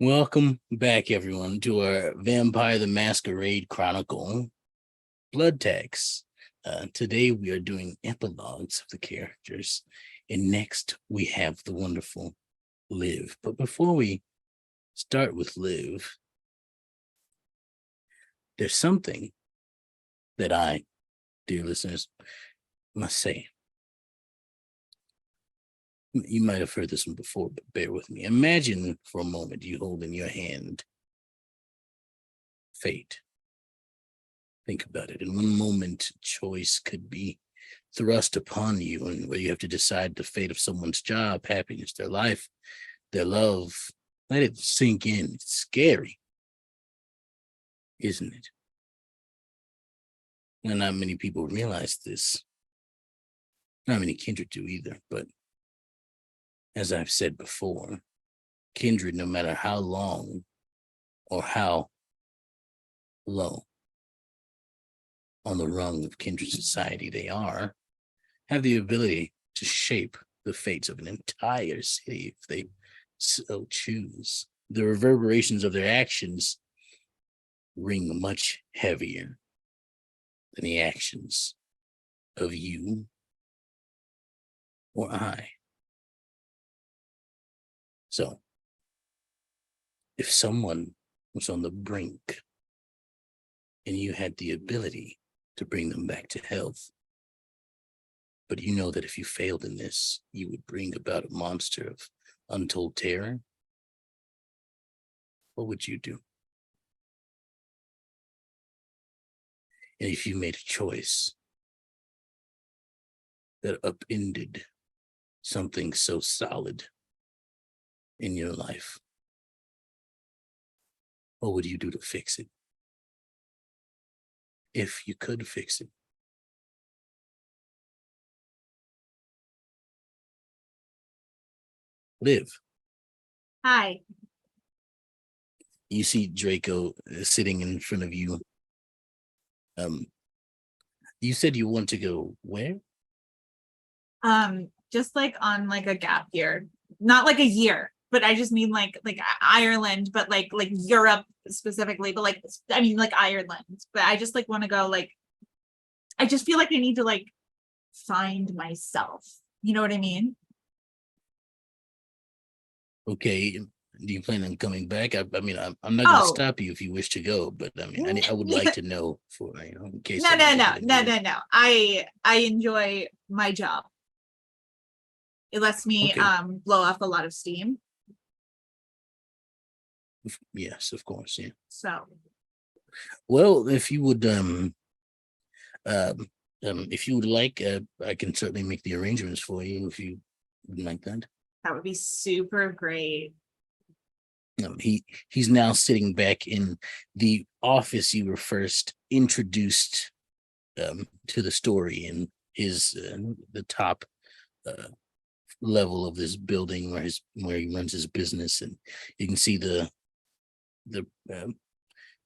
Welcome back, everyone, to our Vampire the Masquerade Chronicle Blood Tax. Today we are doing epilogues of the characters, and next we have the wonderful Liv. But before we start with Liv, there's something that I, dear listeners, must say. You might have heard this one before, but bear with me. Imagine for a moment you hold in your hand fate. Think about it. In one moment, choice could be thrust upon you, and where you have to decide the fate of someone's job, happiness, their life, their love. Let it sink in. It's scary, isn't it? And not many people realize this. Not many kindred do either, but as I've said before, kindred, no matter how long or how low on the rung of kindred society they are, have the ability to shape the fates of an entire city if they so choose. The reverberations of their actions ring much heavier than the actions of you or I. So, if someone was on the brink and you had the ability to bring them back to health, but you know that if you failed in this, you would bring about a monster of untold terror, what would you do? And if you made a choice that upended something so solid in your life, what would you do to fix it? If you could fix it. Liv. Hi. You see Draco sitting in front of you. You said you want to go where? Just like on like a gap year, not like a year, but I just mean like Ireland, but like Europe specifically, but like I mean like Ireland. But I just like want to go like I just feel like I need to like find myself. You know what I mean? Okay. Do you plan on coming back? I mean, I'm not going to Oh. stop you if you wish to go, but I mean, I would like to know for in case. No. I enjoy my job. It lets me Okay. blow off a lot of steam. Yes, of course. Yeah. So Well, if you would if you would like, I can certainly make the arrangements for you if you would like that. that would be super great. He's now sitting back in the office you were first introduced to the story in his the top level of this building where he runs his business, and you can see the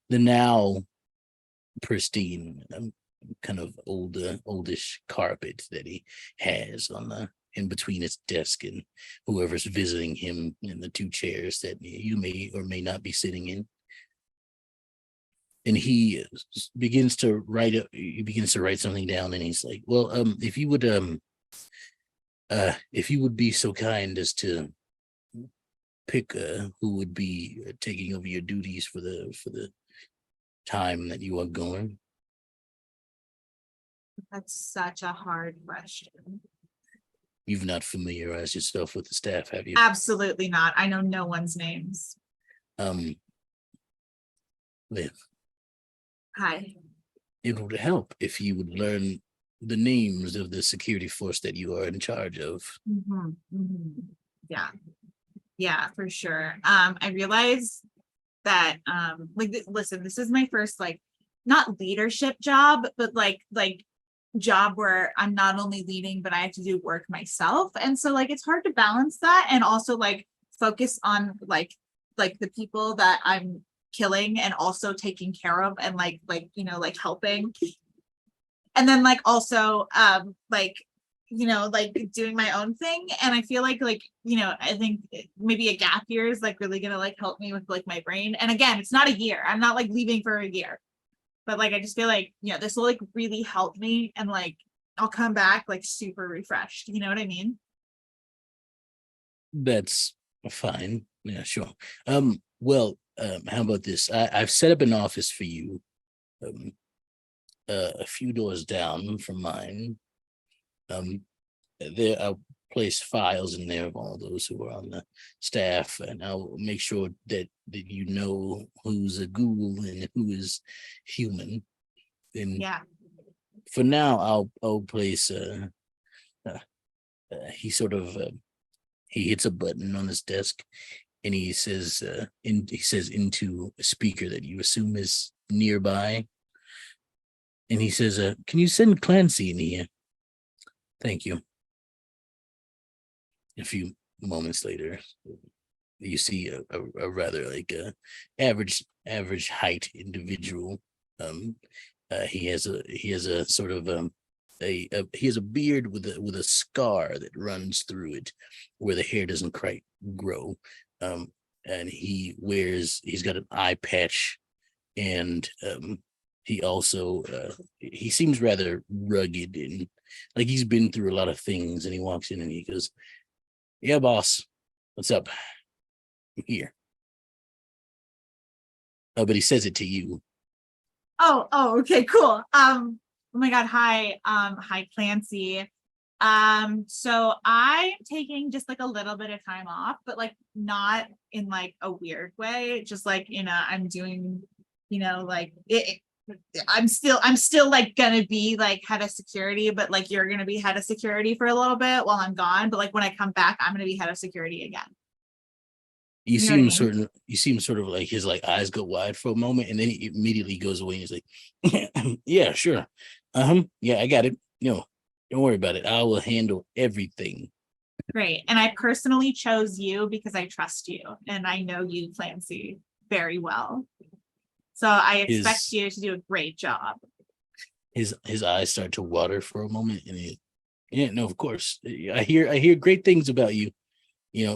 now pristine kind of oldish carpet that he has on the in between his desk and whoever's visiting him in the two chairs that you may or may not be sitting in. And he begins to write something down, and he's like, well, if you would be so kind as to pick who would be taking over your duties for the time that you are going. That's such a hard question. You've not familiarized yourself with the staff, have you? Absolutely not. I know no one's names. Liv. Hi. It would help if you would learn the names of the security force that you are in charge of. Yeah, for sure. I realize that listen, this is my first like not leadership job, but like job where I'm not only leading, but I have to do work myself. And so like it's hard to balance that and also like focus on like the people that I'm killing and also taking care of and like helping. And then like also like like doing my own thing. And I feel like, I think maybe a gap year is like really gonna like help me with like my brain. And again, it's not a year. I'm not like leaving for a year, but like I just feel like, this will like really help me, and like I'll come back like super refreshed. You know what I mean? That's fine. Yeah, sure. Well, how about this? I've set up an office for you, a few doors down from mine. There I'll place files in there of all those who are on the staff, and I'll make sure that you know who's a ghoul and who is human. And Yeah. for now, I'll place. He sort of he hits a button on his desk, and he says into a speaker that you assume is nearby, and he says, "Can you send Clancy in here? Thank you." A few moments later, you see a rather like average height individual. He has a sort of he has a beard with a scar that runs through it where the hair doesn't quite grow. And he's got an eye patch, and he also he seems rather rugged and like he's been through a lot of things. And he walks in and he goes, "Yeah, boss, what's up? I'm here." Oh, but he says it to you. Oh, okay, cool. Oh my God. Hi, Clancy. So I'm taking just like a little bit of time off, but like not in like a weird way. Just like, I'm doing, like I'm still like gonna be like head of security, but like you're gonna be head of security for a little bit while I'm gone. But like when I come back, I'm gonna be head of security again. You You know see what I him mean? you see him sort of like his like eyes go wide for a moment, and then he immediately goes away and he's like, "Yeah, sure. Yeah, I got it. No, don't worry about it. I will handle everything." Great. And I personally chose you because I trust you and I know you, Clancy, very well. So I expect His you to do a great job. his eyes start to water for a moment, and yeah, no, of course. I hear great things about you,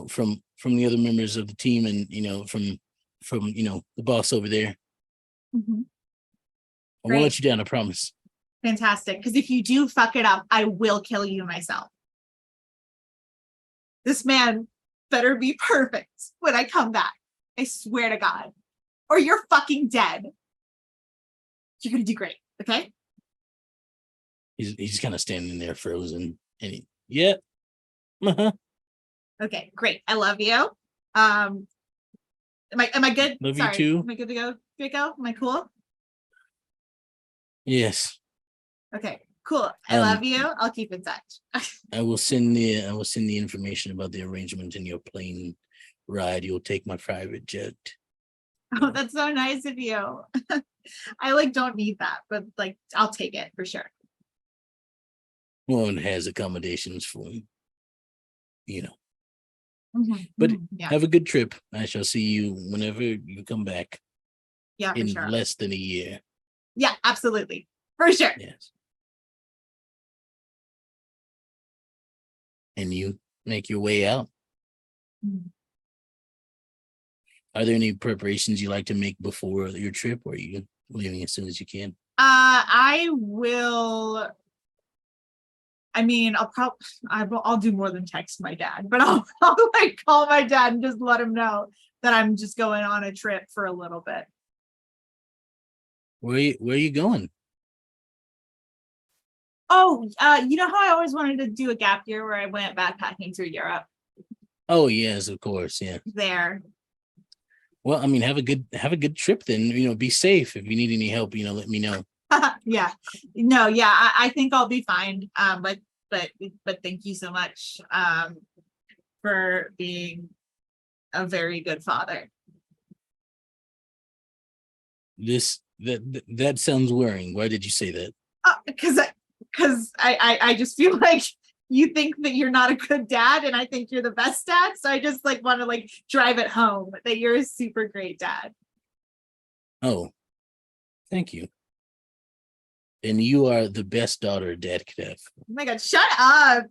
from the other members of the team, and from the boss over there. Mhm. I won't Great. let you down, I promise. Fantastic. Because if you do fuck it up, I will kill you myself. This man better be perfect when I come back. I swear to God. Or you're fucking dead. You're gonna do great, okay? He's kind of standing there frozen, and yeah, uh-huh. Okay, great. I love you. Am I good? Love you Sorry. too. Am I good to go? Good to go? Am I cool? Yes. Okay, cool. I Um, love you. I'll keep in touch. I will send the information about the arrangement in your plane ride. You'll take my private jet. Oh, that's so nice of you. I like don't need that, but like I'll take it for sure. One has accommodations for you know. Mhm, But yeah, have a good trip. I shall see you whenever you come back yeah, for in sure. less than a year. Yeah, absolutely. For sure. Yes. And you make your way out. Mhm. Are there any preparations you like to make before your trip, or are you leaving as soon as you can? I will. I mean, I'll do more than text my dad, but I'll like call my dad and just let him know that I'm just going on a trip for a little bit. Where are you going? Oh, you know how I always wanted to do a gap year where I went backpacking through Europe? Oh yes, of course. Yeah. There. Well, I mean, have a good trip then. Be safe. If you need any help, let me know. Yeah. No, yeah, I think I'll be fine. But thank you so much for being a very good father. That sounds worrying. Why did you say that? Because I just feel like you think that you're not a good dad, and I think you're the best dad. So I just like want to like drive it home that you're a super great dad. Oh, thank you. And you are the best daughter Dad could have. Oh my God, shut up.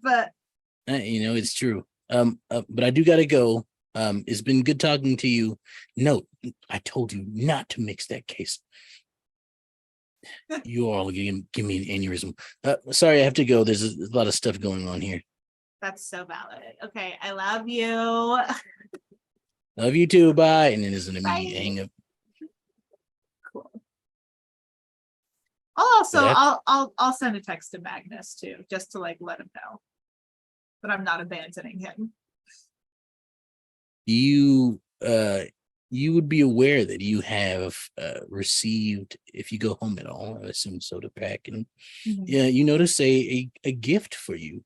It's true. But I do gotta go. It's been good talking to you. No, I told you not to mix that case. You all give me an aneurysm. Sorry, I have to go. There's a lot of stuff going on here. That's so valid. Okay, I love you. Love you too. Bye. And then there's an immediate Bye. hang up. Cool. Also, Yeah. I'll send a text to Magnus too, just to like let him know that I'm not abandoning him. You would be aware that you have received, if you go home at all, I assume so to pack, and yeah, you notice a gift for you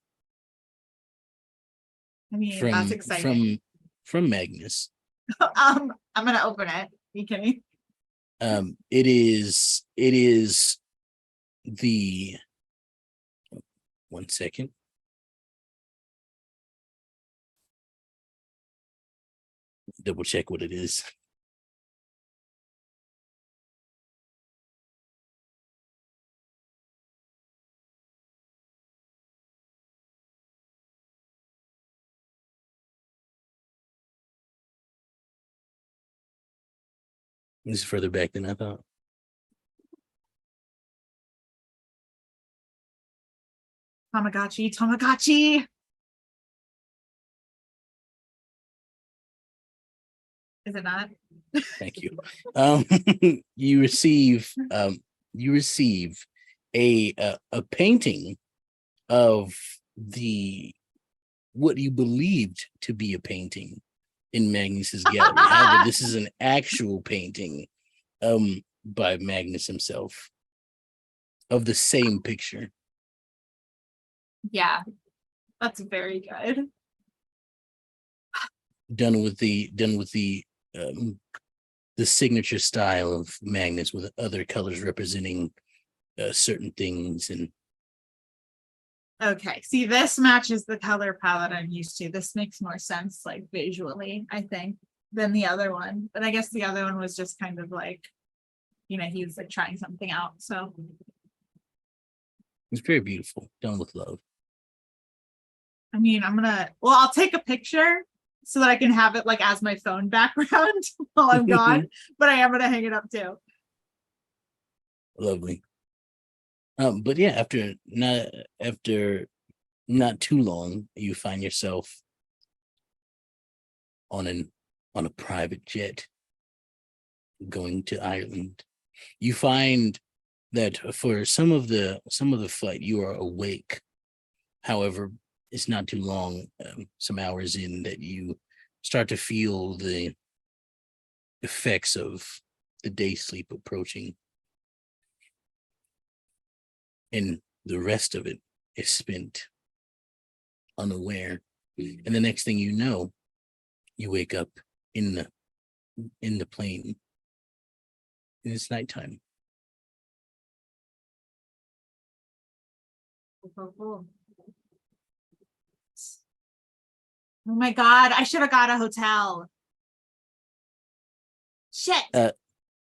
I mean, that's exciting. from Magnus. I'm gonna open it. You kidding? It is the 1 second. Double check what it is. This is further back than I thought. Tamagotchi. Is it not? Thank you. You receive a painting of what you believed to be a painting in Magnus's gallery. However, this is an actual painting by Magnus himself of the same picture. Yeah, that's very good. Done with the signature style of Magnus, with other colors representing certain things. And okay, see, this matches the color palette I'm used to. This makes more sense, like visually, I think, than the other one. But I guess the other one was just kind of like, he was like trying something out. So it's very beautiful, done with love. I mean, I'll take a picture so that I can have it like as my phone background while I'm gone, but I am gonna hang it up too. Lovely. But yeah, after not too long, you find yourself on a private jet going to Ireland. You find that for some of the flight you are awake. However, it's not too long, some hours in, that you start to feel the effects of the day sleep approaching. And the rest of it is spent unaware. And the next thing you know, you wake up in the plane. And it's nighttime. Oh my God, I should have got a hotel. Shit.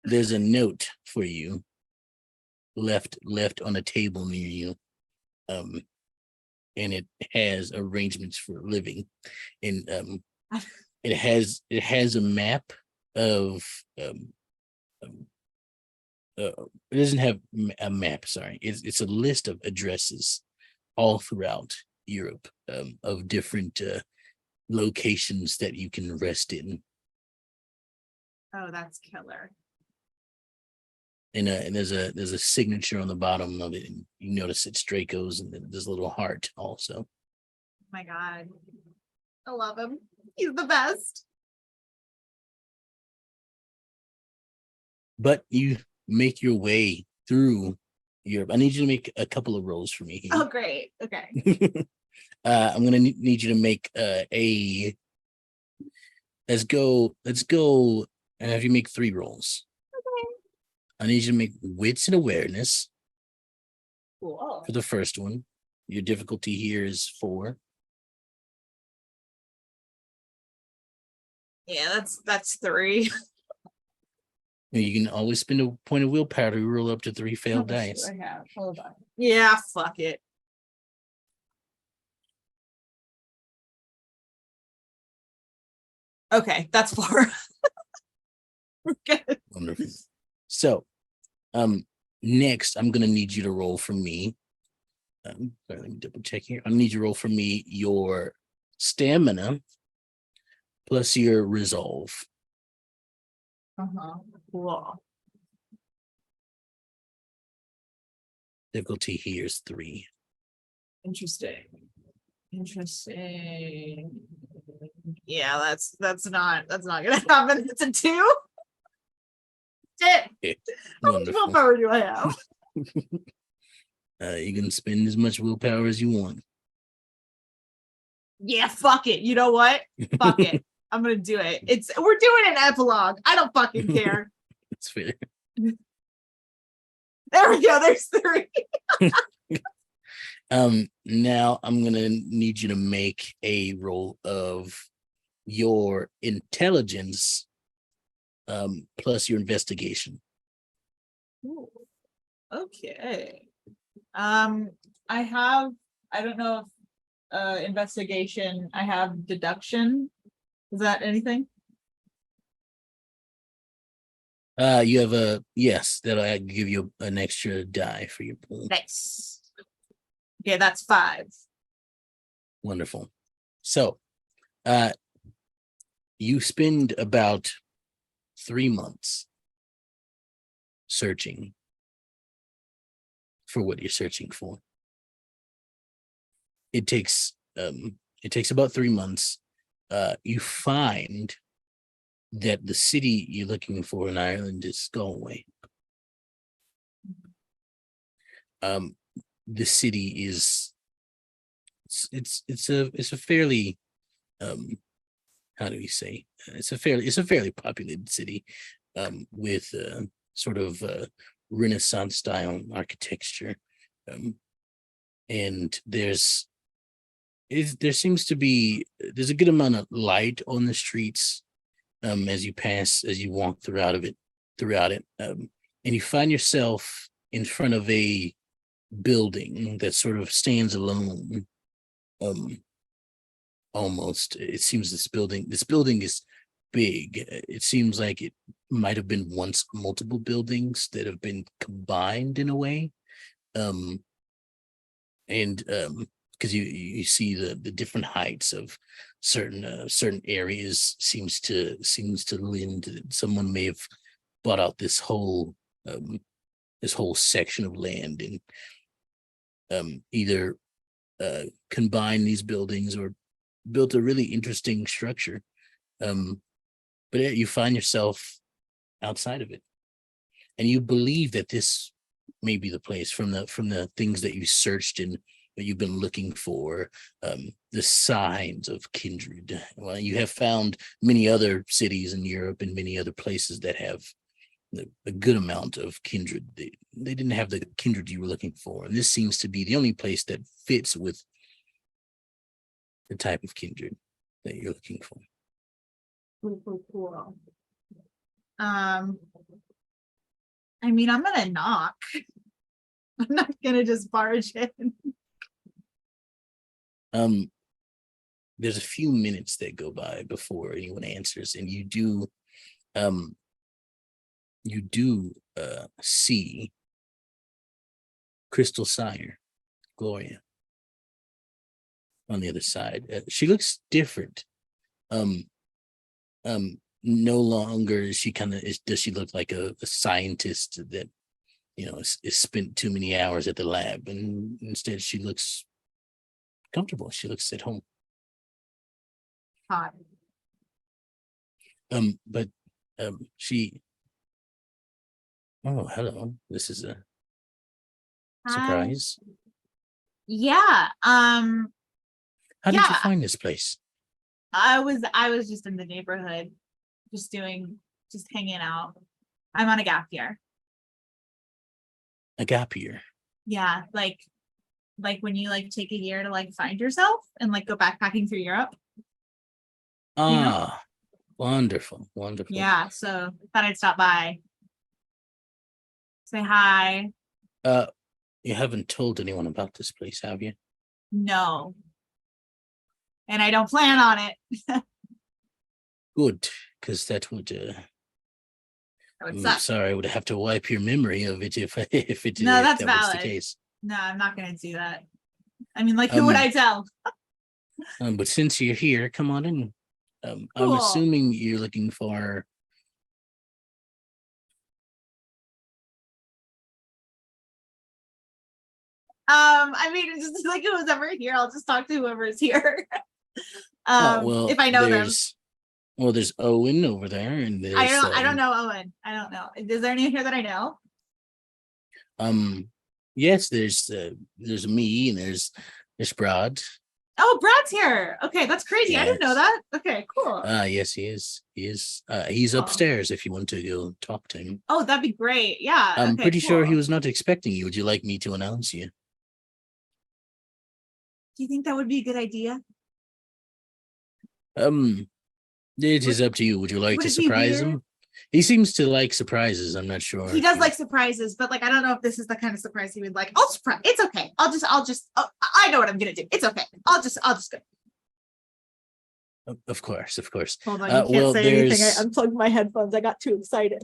There's a note for you left on a table near you. And it has arrangements for living. And it has a map of it doesn't have a map, sorry. It's a list of addresses all throughout Europe, of different locations that you can rest in. Oh, that's killer. And there's a signature on the bottom of it, and you notice it's Draco's, and then there's a little heart also. Oh my God, I love him. He's the best. But you make your way through Europe. I need you to make a couple of rolls for me here. Oh, great. Okay. I'm gonna need you to make let's go and have you make 3 rolls. Okay. I need you to make wits and awareness. Cool. For the first one. Your difficulty here is 4. Yeah, that's 3. You can always spend a point of willpower to roll up to 3 How failed much do dice. I have? Hold on. Yeah, fuck it. Okay, that's 4. We're good. Wonderful. So, next I'm gonna need you to roll for me. Sorry, let me double check here. I need you to roll for me your stamina plus your resolve. Cool. Difficulty here is 3. Interesting. Yeah, that's not gonna happen. It's a 2. Shit. Okay. How much Wonderful. willpower do I have? You can spend as much willpower as you want. Yeah, fuck it. You know what? Fuck it. I'm gonna do it. We're doing an epilogue. I don't fucking care. It's fair. There we go. There's 3. Now I'm gonna need you to make a roll of your intelligence plus your investigation. Ooh, okay. I don't know if investigation, I have deduction. Is that anything? You have yes, that'll give you an extra die for your pool. Nice. Okay, that's 5. Wonderful. So you spend about 3 months searching for what you're searching for. It takes about 3 months. You find that the city you're looking for in Ireland is Galway. The city is it's a fairly how do we say, it's a fairly populated city with sort of Renaissance style architecture, and there seems to be there's a good amount of light on the streets as you walk throughout it, and you find yourself in front of a building that sort of stands alone. Almost, it seems this building is big. It seems like it might have been once multiple buildings that have been combined in a way, and because you see the different heights of certain areas seems to lend someone may have bought out this whole section of land and either combine these buildings or built a really interesting structure, but you find yourself outside of it, and you believe that this may be the place from the things that you searched and that you've been looking for, the signs of kindred. Well, you have found many other cities in Europe and many other places that have a good amount of kindred. They didn't have the kindred you were looking for, and this seems to be the only place that fits with the type of kindred that you're looking for. Cool. I mean, I'm gonna knock. I'm not gonna just barge in. There's a few minutes that go by before anyone answers, and you do see Crystal Sire, Gloria, on the other side. She looks different. No longer is she does she look like a scientist that is spent too many hours at the lab, and instead she looks comfortable. She looks at home. Hot. But she. Oh, hello. This is a surprise. Yeah. How did you yeah. find this place? I was just in the neighborhood, just hanging out. I'm on a gap year. A gap year. Yeah, like when you take a year to find yourself and go backpacking through Europe. Ah, wonderful. Yeah, so thought I'd stop by. Say hi. You haven't told anyone about this place, have you? No. And I don't plan on it. Good, because that would. That would I'm suck. sorry, I would have to wipe your memory of it if No, if that's that was the valid. case. No, I'm not gonna do that. I mean, like, who would I tell? But since you're here, come on in. I'm Cool. assuming you're looking for. I mean, it's just like who's ever here, I'll just talk to whoever is here. Well, if I know them. There's Owen over there, and there's. I don't know Owen. I don't know. Is there anyone here that I know? Yes, there's me, and there's Brad. Oh, Brad's here. Okay, that's crazy. I didn't know Yes. that. Okay, cool. Yes, he is. He's Oh. upstairs if you want to go talk to him. Oh, that'd be great. Yeah. I'm okay, pretty sure he cool. was not expecting you. Would you like me to announce you? Do you think that would be a good idea? It is up to you. Would you like would to it be surprise weird? him? He seems to like surprises. I'm not sure. He does like surprises, but like I don't know if this is the kind of surprise he would like. I'll surprise. It's okay. I know what I'm gonna do. It's okay. I'll just go. Of course. Hold on, you can't say anything. I unplugged my headphones. I got too excited.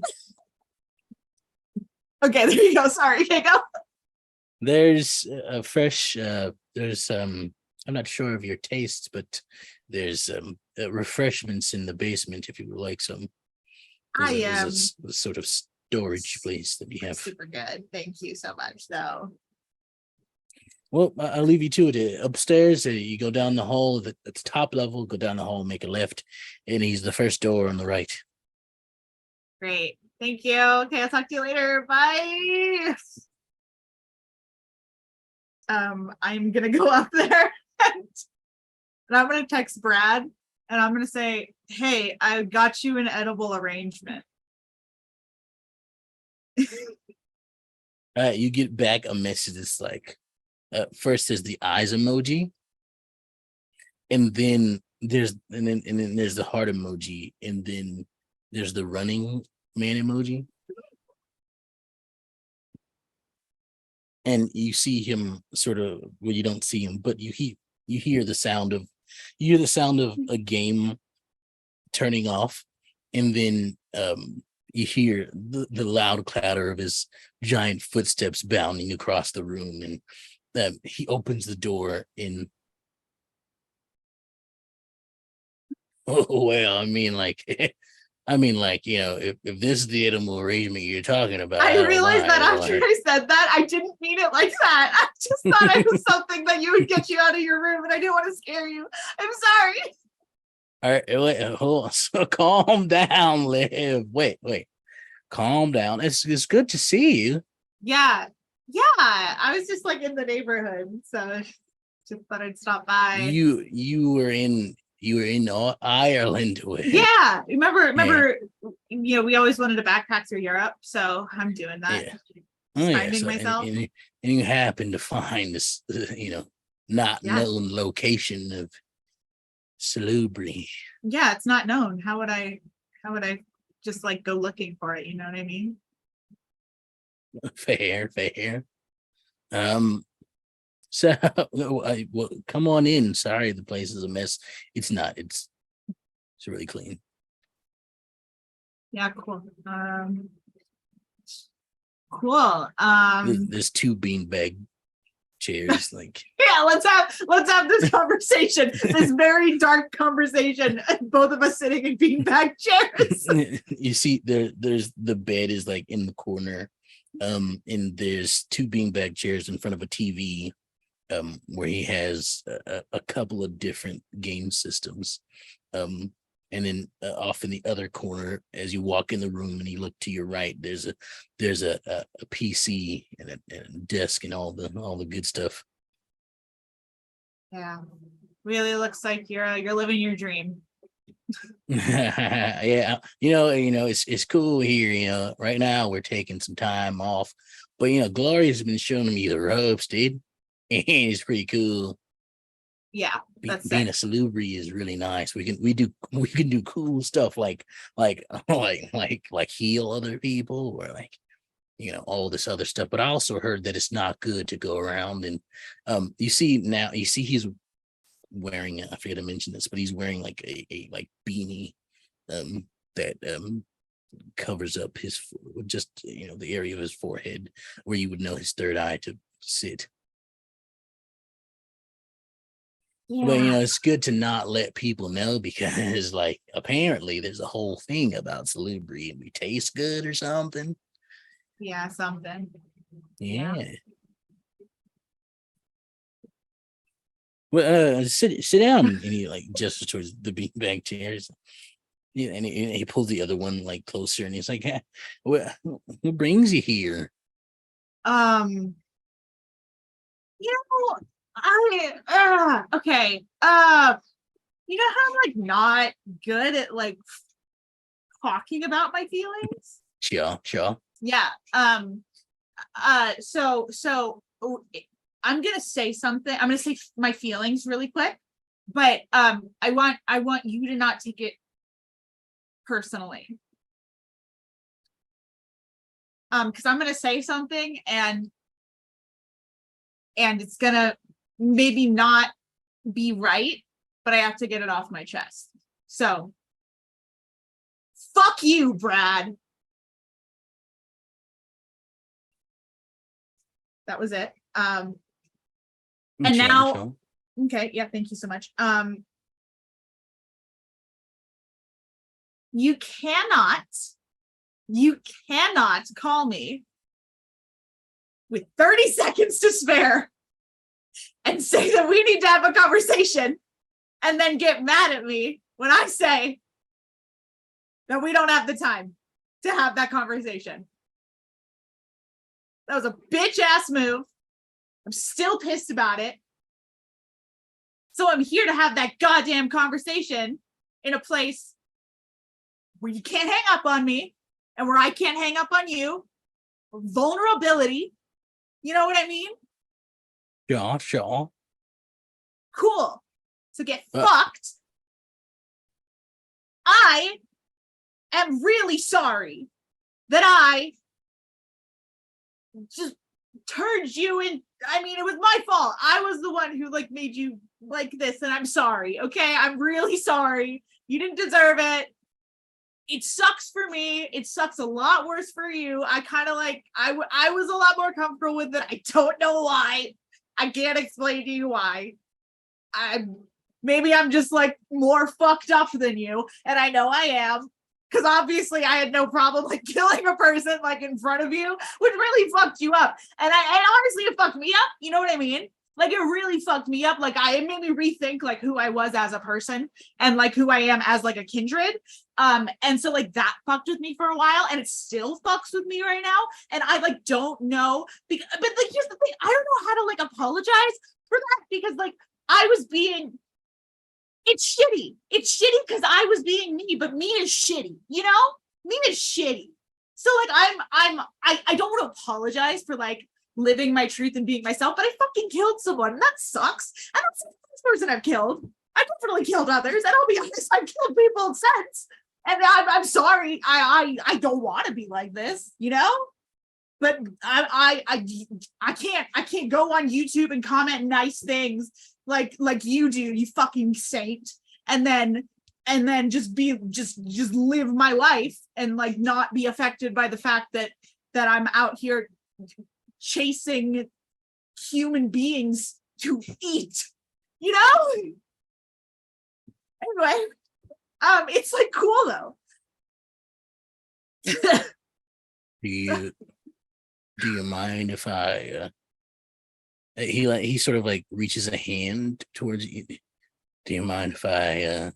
Okay, there you go. Sorry, okay, go. There's a fresh. I'm not sure of your tastes, but there's refreshments in the basement if you would like some. There's a sort of storage place that we have. Super good. Thank you so much, though. Well, I'll leave you to it. Upstairs, you go down the hall at the top level, go down the hall, make a left, and he's the first door on the right. Great. Thank you. Okay, I'll talk to you later. Bye. I'm gonna go up there and I'm gonna text Brad and I'm gonna say, hey, I got you an edible arrangement. You get back a message that's like, first there's the eyes emoji, and then there's the heart emoji, and then there's the running man emoji. And you see him sort of, well, you don't see him, but you hear the sound of a game turning off, and then you hear the loud clatter of his giant footsteps bounding across the room, and he opens the door in. Oh well, I mean, like, if this is the edible arrangement you're talking about, I don't realized mind, that after like- I said that, I didn't mean it like that. I just thought it was something that you would get you out of your room and I didn't want to scare you. I'm sorry. All right, wait, hold on. So calm down, Liv. Wait. Calm down. It's good to see you. Yeah. I was just like in the neighborhood, so just thought I'd stop by. You were in Ireland with. Yeah. Remember, we always wanted to backpack through Europe, so I'm doing that. Yeah. Finding so- myself. And you happen to find this, not Yeah. known location of Salubri. Yeah, it's not known. How would I just like go looking for it? You know what I mean? Fair. So well, come on in. Sorry, the place is a mess. It's not. It's really clean. Yeah, cool. Cool. There's two beanbag chairs, like. Yeah, let's have this conversation. This very dark conversation. Both of us sitting in beanbag chairs. You see, there's the bed is like in the corner, and there's two beanbag chairs in front of a TV, where he has a couple of different game systems, and then off in the other corner, as you walk in the room and you look to your right, there's a PC and a desk and all the good stuff. Yeah, really looks like you're living your dream. Yeah, it's cool here. Right now we're taking some time off, but Gloria's been showing me the ropes, dude, and it's pretty cool. Yeah, that's Being it. a salubri is really nice. We can do cool stuff like heal other people, or like all this other stuff. But I also heard that it's not good to go around and you see he's wearing, I forget to mention this, but he's wearing like a like beanie that covers up his just the area of his forehead where you would know his third eye to sit. But it's good to not let people know, because like apparently there's a whole thing about celebrity and we taste good or something. Yeah, something. Yeah. Well, sit down, and he like gestures towards the beanbag chairs. Yeah, and he pulls the other one like closer, and he's like, hey, what brings you here? Okay. You know how I'm like not good at like talking about my feelings? Sure. Yeah. So I'm gonna say something. I'm gonna say my feelings really quick, but I want you to not take it personally. Because I'm gonna say something and it's gonna maybe not be right, but I have to get it off my chest. So fuck you, Brad. That was it. And now, okay, yeah, thank you so much. You cannot call me with 30 seconds to spare and say that we need to have a conversation and then get mad at me when I say that we don't have the time to have that conversation. That was a bitch ass move. I'm still pissed about it. So I'm here to have that goddamn conversation in a place where you can't hang up on me and where I can't hang up on you. Vulnerability. You know what I mean? Sure. Cool. So get fucked. I am really sorry that I just turned you in. I mean, it was my fault. I was the one who like made you like this, and I'm sorry. Okay, I'm really sorry. You didn't deserve it. It sucks for me. It sucks a lot worse for you. I kind of like, I was a lot more comfortable with it. I don't know why. I can't explain to you why. Maybe I'm just like more fucked up than you, and I know I am, because obviously I had no problem like killing a person like in front of you, which really fucked you up. And honestly, it fucked me up. You know what I mean? Like, it really fucked me up. Like, it made me rethink like who I was as a person and like who I am as like a kindred. And so like that fucked with me for a while, and it still fucks with me right now. And I like don't know, but like here's the thing, I don't know how to like apologize for that, because like it's shitty. It's shitty because I was being me, but me is shitty, you know? Me is shitty. So like I don't want to apologize for like living my truth and being myself, but I fucking killed someone, and that sucks. I don't see this person I've killed. I've definitely killed others, and I'll be honest, I've killed people since. And I'm sorry. I don't want to be like this, you know? But I can't go on YouTube and comment nice things like you do, you fucking saint, and then just live my life and like not be affected by the fact that I'm out here chasing human beings to eat, you know? Anyway, it's like cool though. Do you mind if I he sort of like reaches a hand towards you? Do you mind if I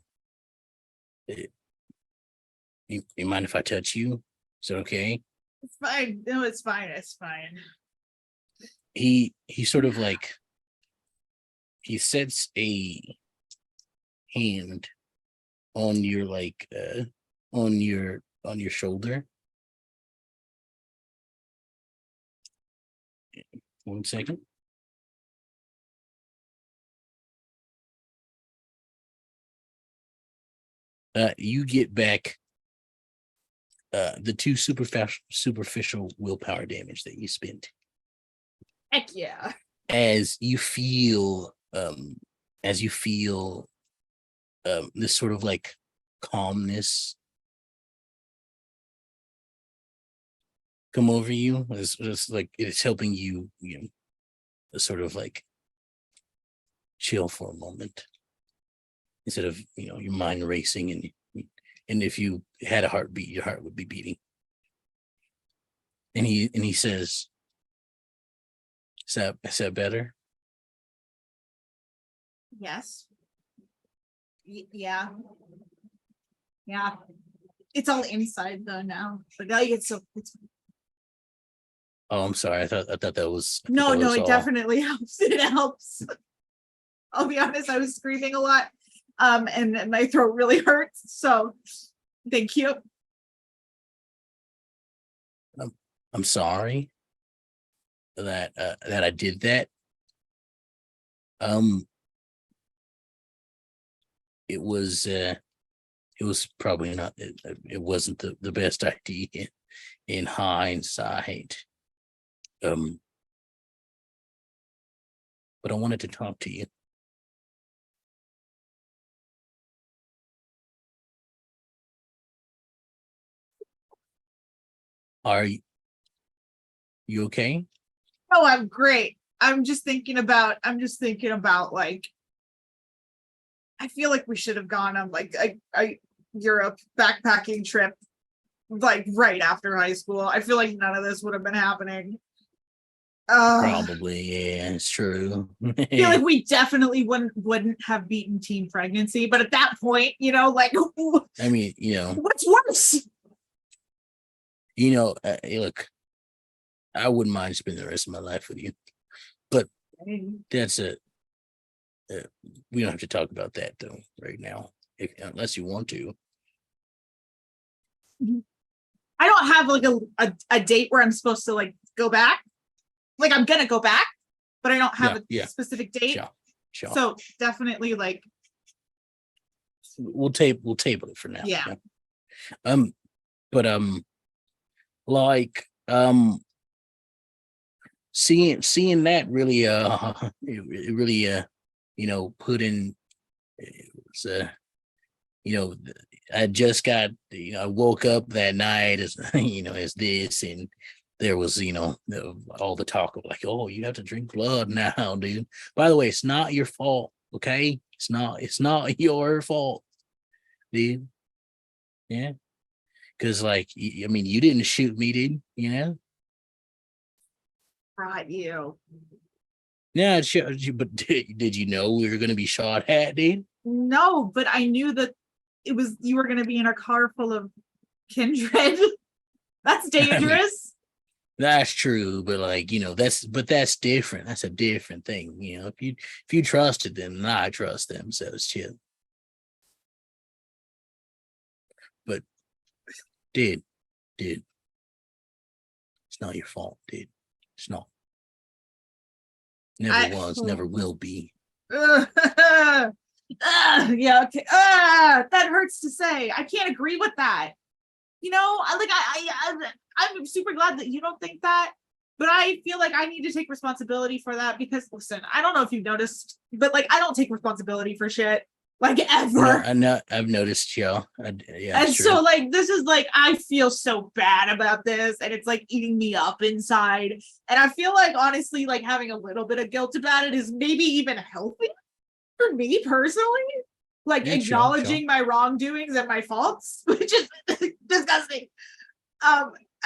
you mind if I touch you? Is it okay? It's fine. No, it's fine. It's fine. He sort of like he sets a hand on your like on your shoulder. 1 second. You get back the 2 superficial willpower damage that you spent. Heck yeah. As you feel this sort of like calmness come over you. It's like it's helping you, sort of like chill for a moment instead of your mind racing, and if you had a heartbeat, your heart would be beating. And he says, is that better? Yes. Yeah. Yeah. It's all inside though now. But like it's Oh, I'm sorry. I thought that was no, it all. definitely helps. It helps. I'll be honest, I was screaming a lot. And my throat really hurts. So thank you. I'm sorry that I did that. It was probably not. It wasn't the best idea in hindsight. But I wanted to talk to you. Are you okay? Oh, I'm great. I'm just thinking about like I feel like we should have gone on like a Europe backpacking trip like right after high school. I feel like none of this would have been happening. Probably, yeah, it's true. I feel like we definitely wouldn't have beaten teen pregnancy, but at that point, like I mean, what's worse? Look, I wouldn't mind spending the rest of my life with you, but that's it. We don't have to talk about that though right now, unless you want to. I don't have like a date where I'm supposed to like go back. Like I'm gonna go back, but I don't have a specific date. Sure. So definitely like we'll table it for now. Yeah. But like seeing that really it really put in it was I just got I woke up that night as as this, and there was all the talk of like, oh, you have to drink blood now, dude. By the way, it's not your fault, okay? It's not your fault, dude. Yeah, because like I mean, you didn't shoot me, dude. Right, you. Yeah, but did you know we were going to be shot at, dude? No, but I knew that you were going to be in a car full of kindred. That's dangerous. That's true, but like that's different. That's a different thing. If you trusted them, and I trust them, so it's chill. But dude, it's not your fault, dude. It's not. Never was, never will be. Yeah, okay. That hurts to say. I can't agree with that. I'm super glad that you don't think that, but I feel like I need to take responsibility for that because listen, I don't know if you've noticed, but like I don't take responsibility for shit like ever. No, I've noticed, y'all. Yeah, and so like this is like I feel so bad about this, and it's like eating me up inside. And I feel like honestly, like having a little bit of guilt about it is maybe even healthy for me personally. Like acknowledging my wrongdoings and my faults, which is disgusting.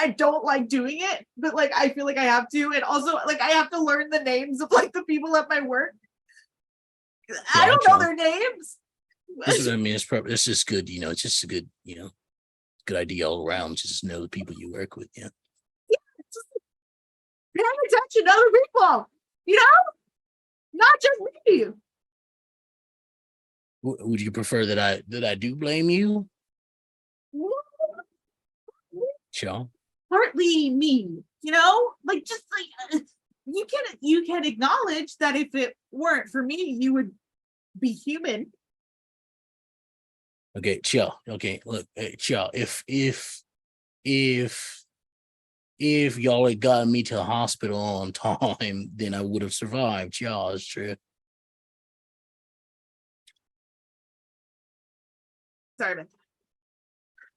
I don't like doing it, but like I feel like I have to, and also like I have to learn the names of like the people at my work. I don't know their names. It's just good, it's just a good, good idea all around. Just know the people you work with, yeah. Just paying attention to other people, not just me. Would you prefer that I do blame you? Sure. Partly me, like just like you can acknowledge that if it weren't for me, you would be human. Okay, chill. Okay, look, chill. If if y'all had gotten me to the hospital on time, then I would have survived. Yeah, it's true. Sorry about that.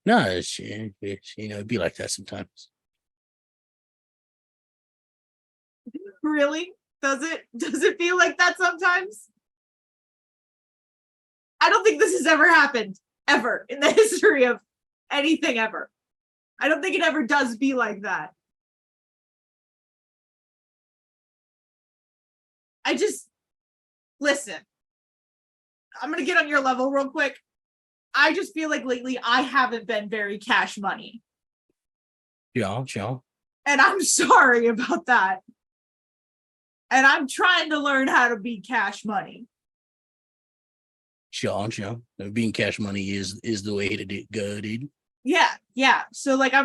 No, it's it'd be like that sometimes. Really? Does it feel like that sometimes? I don't think this has ever happened, ever, in the history of anything ever. I don't think it ever does be like that. Listen, I'm gonna get on your level real quick. I just feel like lately I haven't been very cash money. Yeah. And I'm sorry about that. And I'm trying to learn how to be cash money. Sure. Being cash money is the way to go, dude. Yeah. So like I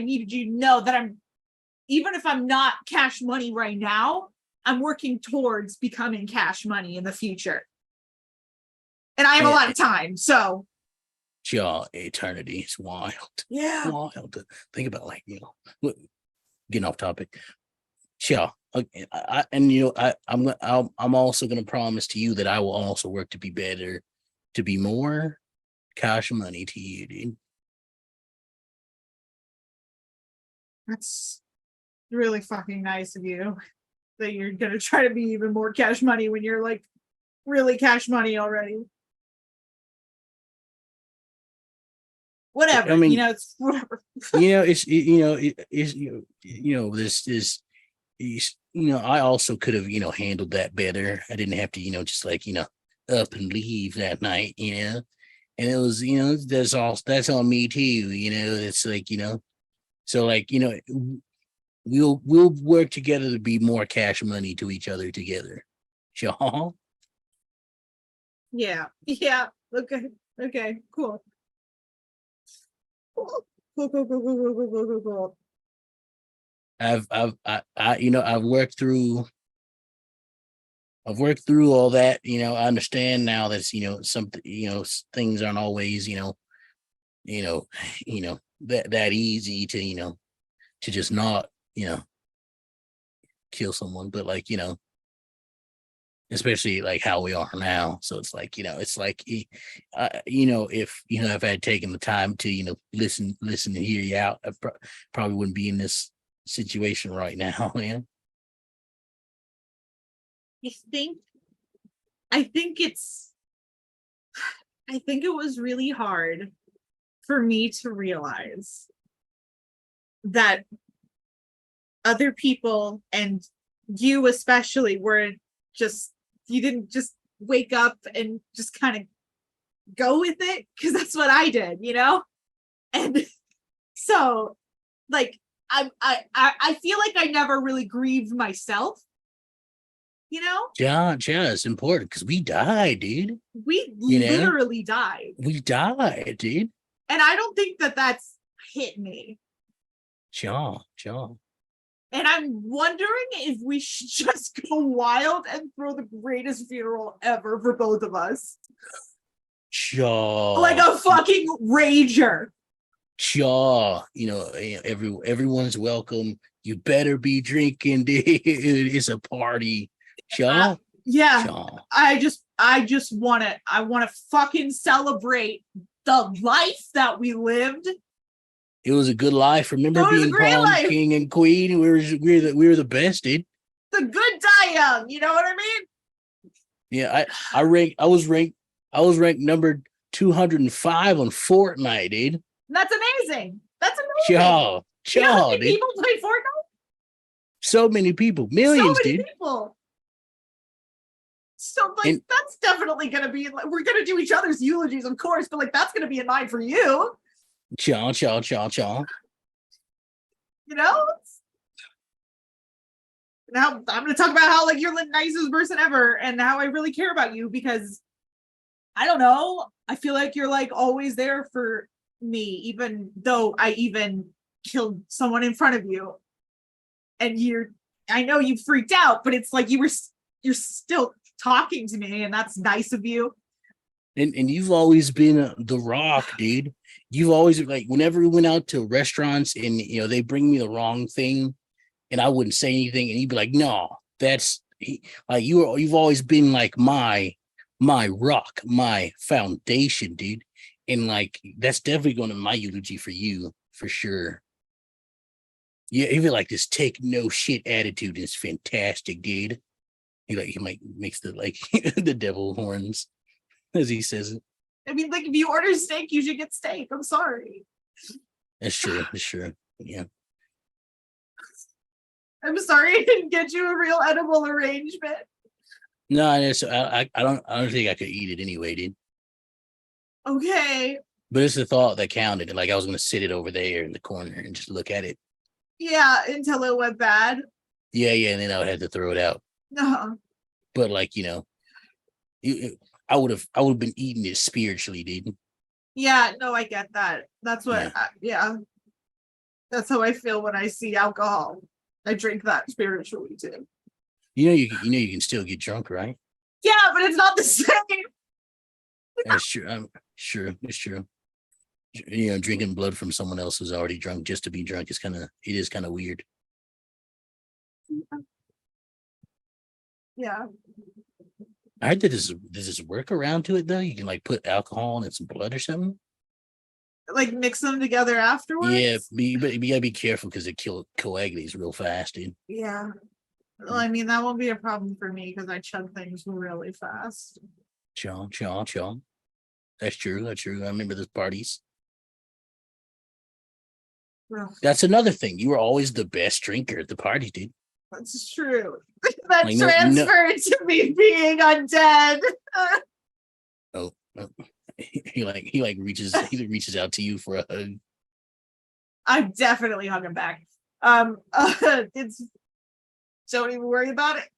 needed you to know that I'm, even if I'm not cash money right now, I'm working towards becoming cash money in the future. And I have a lot of time, so. Sure, eternity is wild. Yeah. Wild to think about, like, getting off topic. Sure. Okay, I'm also going to promise to you that I will also work to be better, to be more cash money to you, dude. That's really fucking nice of you that you're going to try to be even more cash money when you're like really cash money already. Whatever, I mean, it's whatever. This is, I also could have, handled that better. I didn't have to, just like, up and leave that night, and it was, that's on me too, it's like, so like, we'll work together to be more cash money to each other together. Sure. Yeah. Okay, cool. Cool. I've worked through all that. I understand now that something, things aren't always, that easy to, to just not, kill someone, but like, especially like how we are now. So it's like, it's like, if I had taken the time to, listen and hear you out, I probably wouldn't be in this situation right now, man. I think it was really hard for me to realize that other people, and you especially, you didn't just wake up and just kind of go with it, because that's what I did, and so like I feel like I never really grieved myself, Yeah, it's important because we died, dude. We literally died. We died, dude. And I don't think that that's hit me. Sure. And I'm wondering if we should just go wild and throw the greatest funeral ever for both of us. Sure. Like a fucking rager. Sure. Everyone's welcome. You better be drinking, dude. It's a party. Sure. Yeah. Sure. I just want to fucking celebrate the life that we lived. It was a good life. Remember being prom king and queen? We were the best, dude. The good die young, you know what I mean? Yeah, I was ranked number 205 on Fortnite, dude. That's amazing. Sure, you know how many dude. People play Fortnite? So many people, millions, so many dude. People. So like that's definitely gonna be. We're gonna do each other's eulogies, of course, but like that's gonna be a night for you. Cha. Now I'm gonna talk about how like you're the nicest person ever, and how I really care about you, because I don't know. I feel like you're like always there for me, even though I even killed someone in front of you, and I know you freaked out, but it's like you're still talking to me, and that's nice of you. And you've always been the rock, dude. You've always like whenever we went out to restaurants and they bring me the wrong thing and I wouldn't say anything and you'd be like, no, that's like you've always been like my rock, my foundation, dude. And like that's definitely going to my eulogy for you for sure. Yeah, even like this take no shit attitude is fantastic, dude. He might makes the like the devil horns as he says it. I mean, like, if you order steak, you should get steak. I'm sorry. That's true. That's true. Yeah. I'm sorry I didn't get you a real edible arrangement. No, I don't think I could eat it anyway, dude. Okay. But it's the thought that counted. Like I was gonna sit it over there in the corner and just look at it. Yeah, until it went bad. Yeah, and then I would have to throw it out. No. But like, I would have been eating it spiritually, dude. Yeah, no, I get that. That's what yeah. That's how I feel when I see alcohol. I drink that spiritually too. You can still get drunk, right? Yeah, but it's not the same. That's true. I'm sure it's true. Drinking blood from someone else who's already drunk just to be drunk is kind of weird. Yeah. I heard that there's this workaround to it though. You can like put alcohol in some blood or something. Like mix them together afterwards. Yeah, but you gotta be careful because it coagulates real fast, dude. Yeah. Well, I mean, that won't be a problem for me because I chug things really fast. Chaw. That's true. I remember those parties. Ugh, That's another thing. You were always the best drinker at the party, dude. that's true. That Like, transferred to me being undead. Oh, he reaches out to you for a hug. I'm definitely hugging back. It's don't even worry about it.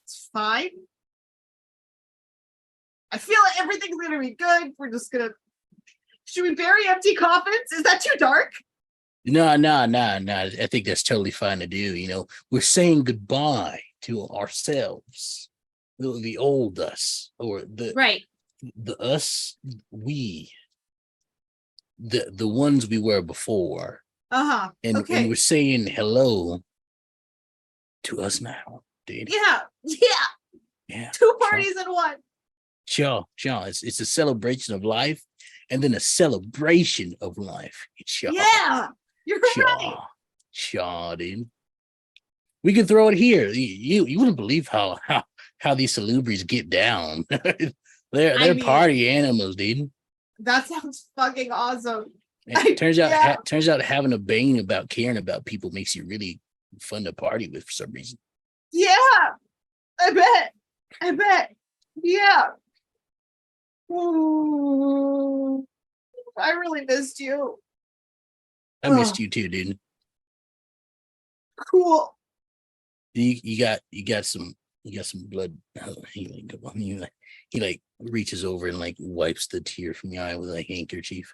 It's fine. I feel like everything's gonna be good. We're just gonna. Should we bury empty coffins? Is that too dark? No. I think that's totally fine to do. We're saying goodbye to ourselves, the old us, or Right. the us, we, the ones we were before. And Okay. we're saying hello to us now, dude. Yeah. Two parties in one. Sure. It's a celebration of life, and then a celebration of life. Sure. Yeah, you're right. Sure, dude. We can throw it here. You wouldn't believe how these salubrious get down. They're party animals, dude. That sounds fucking awesome. It turns out having a bane about caring about people makes you really fun to party with for some reason. Yeah, I bet. Yeah. Ooh, I really missed you. I missed you too, dude. Cool. You got some blood. He like reaches over and like wipes the tear from your eye with a handkerchief.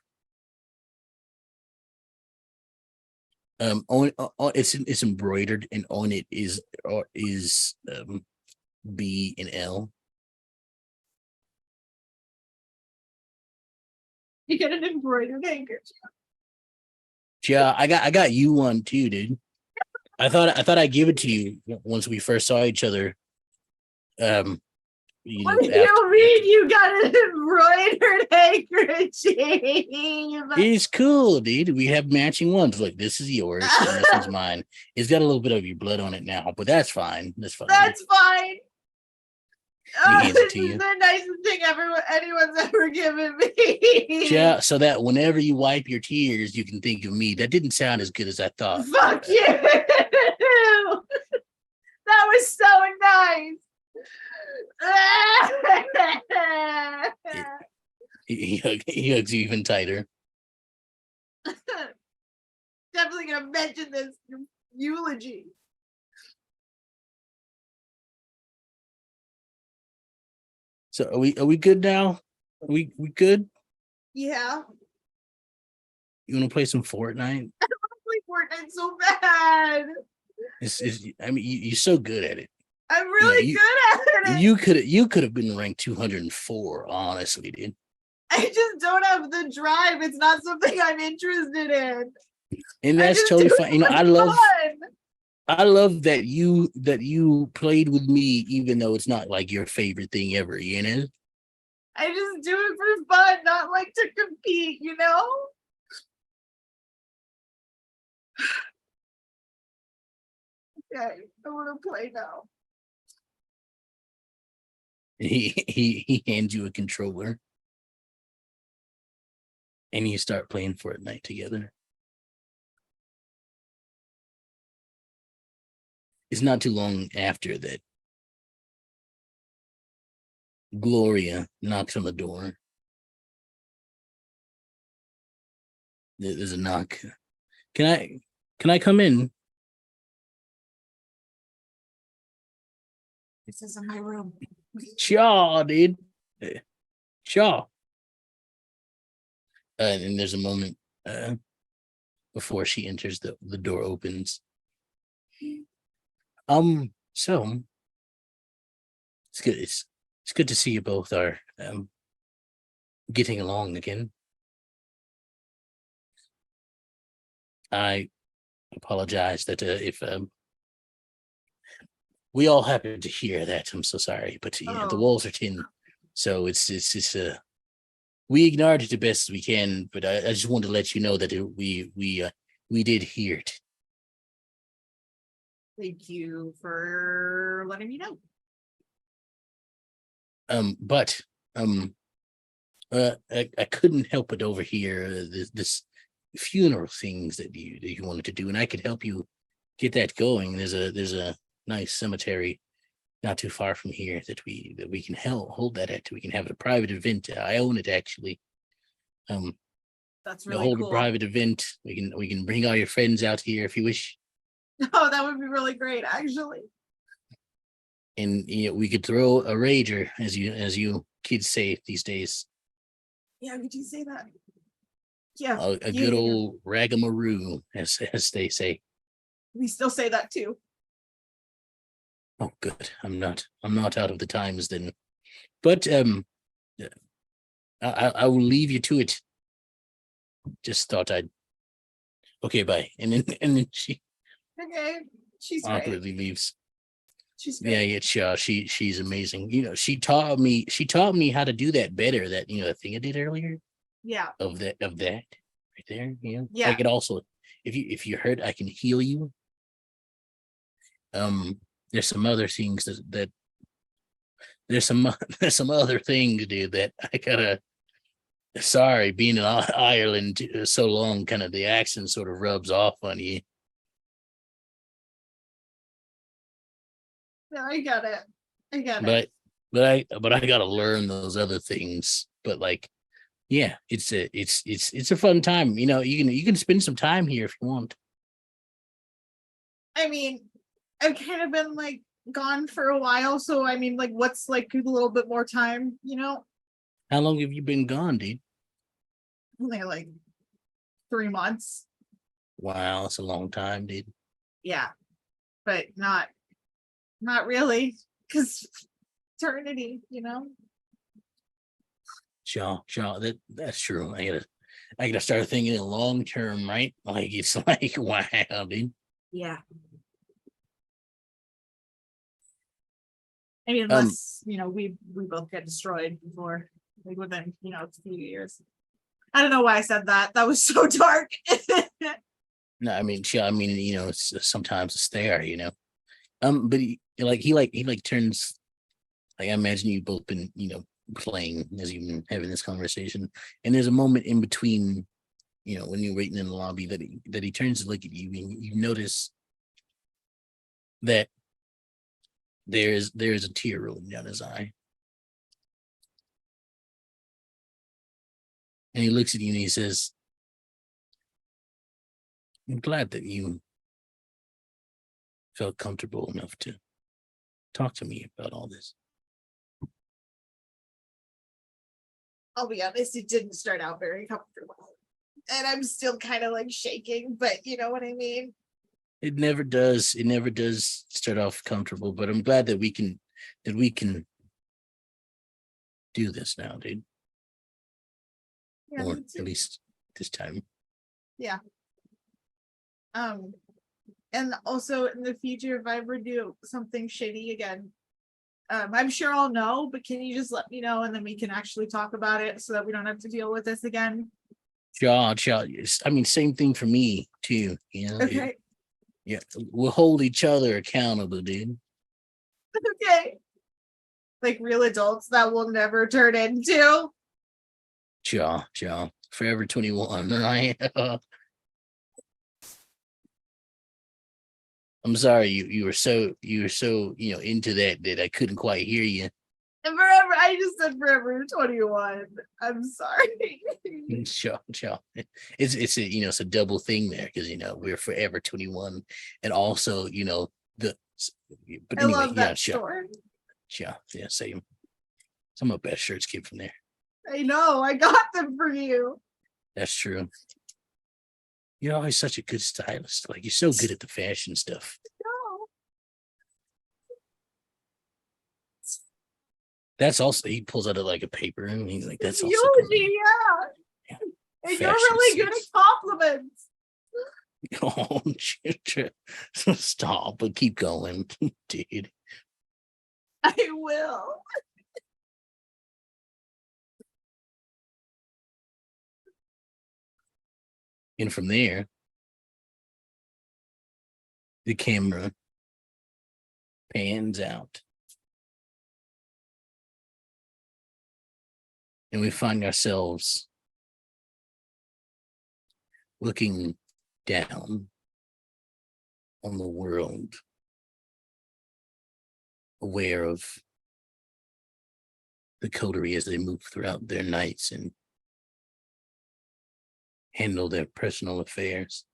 It's embroidered, and on it is B and L. You get an embroidered handkerchief. Yeah, I got you one too, dude. I thought I'd give it to you once we first saw each other. What do you mean you got an embroidered handkerchief? It's cool, dude. We have matching ones. Look, this is yours, and this one's mine. It's got a little bit of your blood on it now, but that's fine. That's fine. That's fine. This is the nicest thing anyone's ever given me. Yeah, so that whenever you wipe your tears, you can think of me. That didn't sound as good as I thought. Fuck you. That was so nice. He hugs you even tighter. Definitely gonna mention this eulogy. So are we good now? Are we good? Yeah. You want to play some Fortnite? I don't want to play Fortnite so bad. I mean, you're so good at it. I'm really you- good at it. You could have been ranked 204, honestly, dude. I just don't have the drive. It's not something I'm interested in. And I that's just totally do it fine. You know, for fun. I love that you played with me, even though it's not like your favorite thing ever, you know? I just do it for fun, not like to compete, you know? Okay, I want to play now. And he hands you a controller. And you start playing Fortnite together. It's not too long after that Gloria knocks on the door. There's a knock. Can I come in? This is in my room. Sure, dude. Sure. And there's a moment before she enters, the door opens. So it's good. It's good to see you both are getting along again. I apologize that if we all happen to hear that. I'm so sorry, but yeah, the walls are tin, so it's we ignored it the best we can. But I just wanted to let you know that we did hear it. Thank you for letting me know. But I couldn't help but overhear this funeral things that you wanted to do, and I could help you get that going. There's a nice cemetery not too far from here that we can hold that at. We can have a private event. I own it actually. That's We'll really hold cool. a private event. We can bring all your friends out here if you wish. Oh, that would be really great, actually. And we could throw a rager, as you kids say these days. Yeah, could you say that? Yeah. A good old ragamaroo, as they say. We still say that too. Oh, good. I'm not out of the times then. But I will leave you to it. Just thought I'd. Okay, bye. And then she Okay. She's great. awkwardly leaves. She's great. Yeah, yeah, she's amazing. She taught me how to do that better. That the thing I did earlier. Yeah. Of that right there. Yeah. I could also, if you hurt, I can heal you. There's some other things that there's some other things, dude, that I gotta. Sorry, being in Ireland so long, kind of the accent sort of rubs off on you. No, I got it. I got it. But I gotta learn those other things. But like, yeah, it's a fun time. You can spend some time here if you want. I mean, I've kind of been like gone for a while, so I mean, like, what's like a little bit more time, How long have you been gone, dude? Only like 3 months. Wow, that's a long time, dude. Yeah, but not really, because eternity, Sure, that's true. I gotta start thinking long term, right? Like it's like wow, dude. Yeah. I mean, unless we both get destroyed before, like within a few years. I don't know why I said that. That was so dark. No, I mean, sometimes it's there, but he turns. Like I imagine you both been, playing as you've been having this conversation, and there's a moment in between, when you're waiting in the lobby that he turns to look at you, and you notice that there's a tear rolling down his eye. And he looks at you and he says, I'm glad that you felt comfortable enough to talk to me about all this. I'll be honest, it didn't start out very comfortable. And I'm still kind of like shaking, but you know what I mean? It never does. It never does start off comfortable, but I'm glad that we can do this now, dude. Yeah, Or me too. at least this time. Yeah. And also in the future, if I ever do something shitty again, I'm sure I'll know, but can you just let me know and then we can actually talk about it so that we don't have to deal with this again? Sure. I mean, same thing for me too. Okay. Yeah, we'll hold each other accountable, dude. Okay. Like real adults that will never turn into. Sure. Forever 21, right? I'm sorry, you were so into that I couldn't quite hear you. And forever, I just said forever 21. I'm sorry. Sure. It's it's a double thing there because we're forever 21, and also the. But I anyway, love that store. Yeah, same. Some of my best shirts came from there. I know, I got them for you. That's true. You're always such a good stylist. Like, you're so good at the fashion stuff. No. That's also, he pulls out like a paper and he's like, that's also Eulogy, yeah. And you're fashion really good at sense. compliments. Oh, stop, but keep going, dude. I will. And from there, the camera pans out. And we find ourselves looking down on the world, aware of the coterie as they move throughout their nights and handle their personal affairs.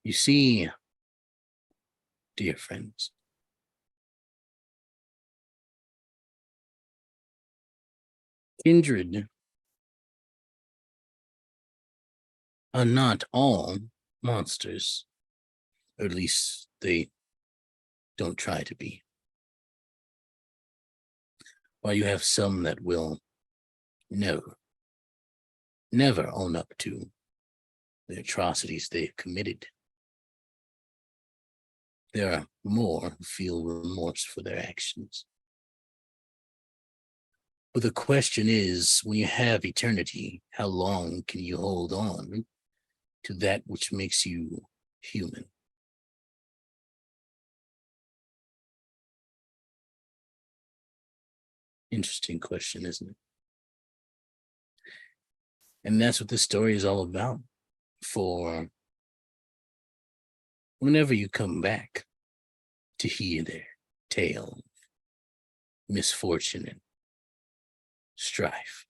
You see, dear friends, kindred are not all monsters, or at least they don't try to be. While you have some that will never own up to the atrocities they've committed, there are more who feel remorse for their actions. But the question is, when you have eternity, how long can you hold on to that which makes you human? Interesting question, isn't it? And that's what this story is all about. For whenever you come back to hear their tale of misfortune and strife,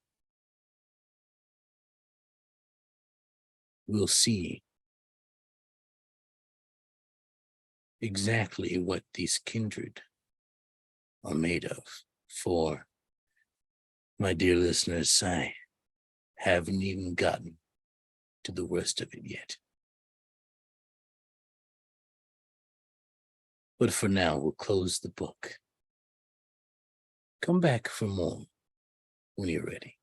we'll see exactly what these kindred are made of. For, my dear listeners, I haven't even gotten to the worst of it yet. But for now, we'll close the book. Come back for more when you're ready.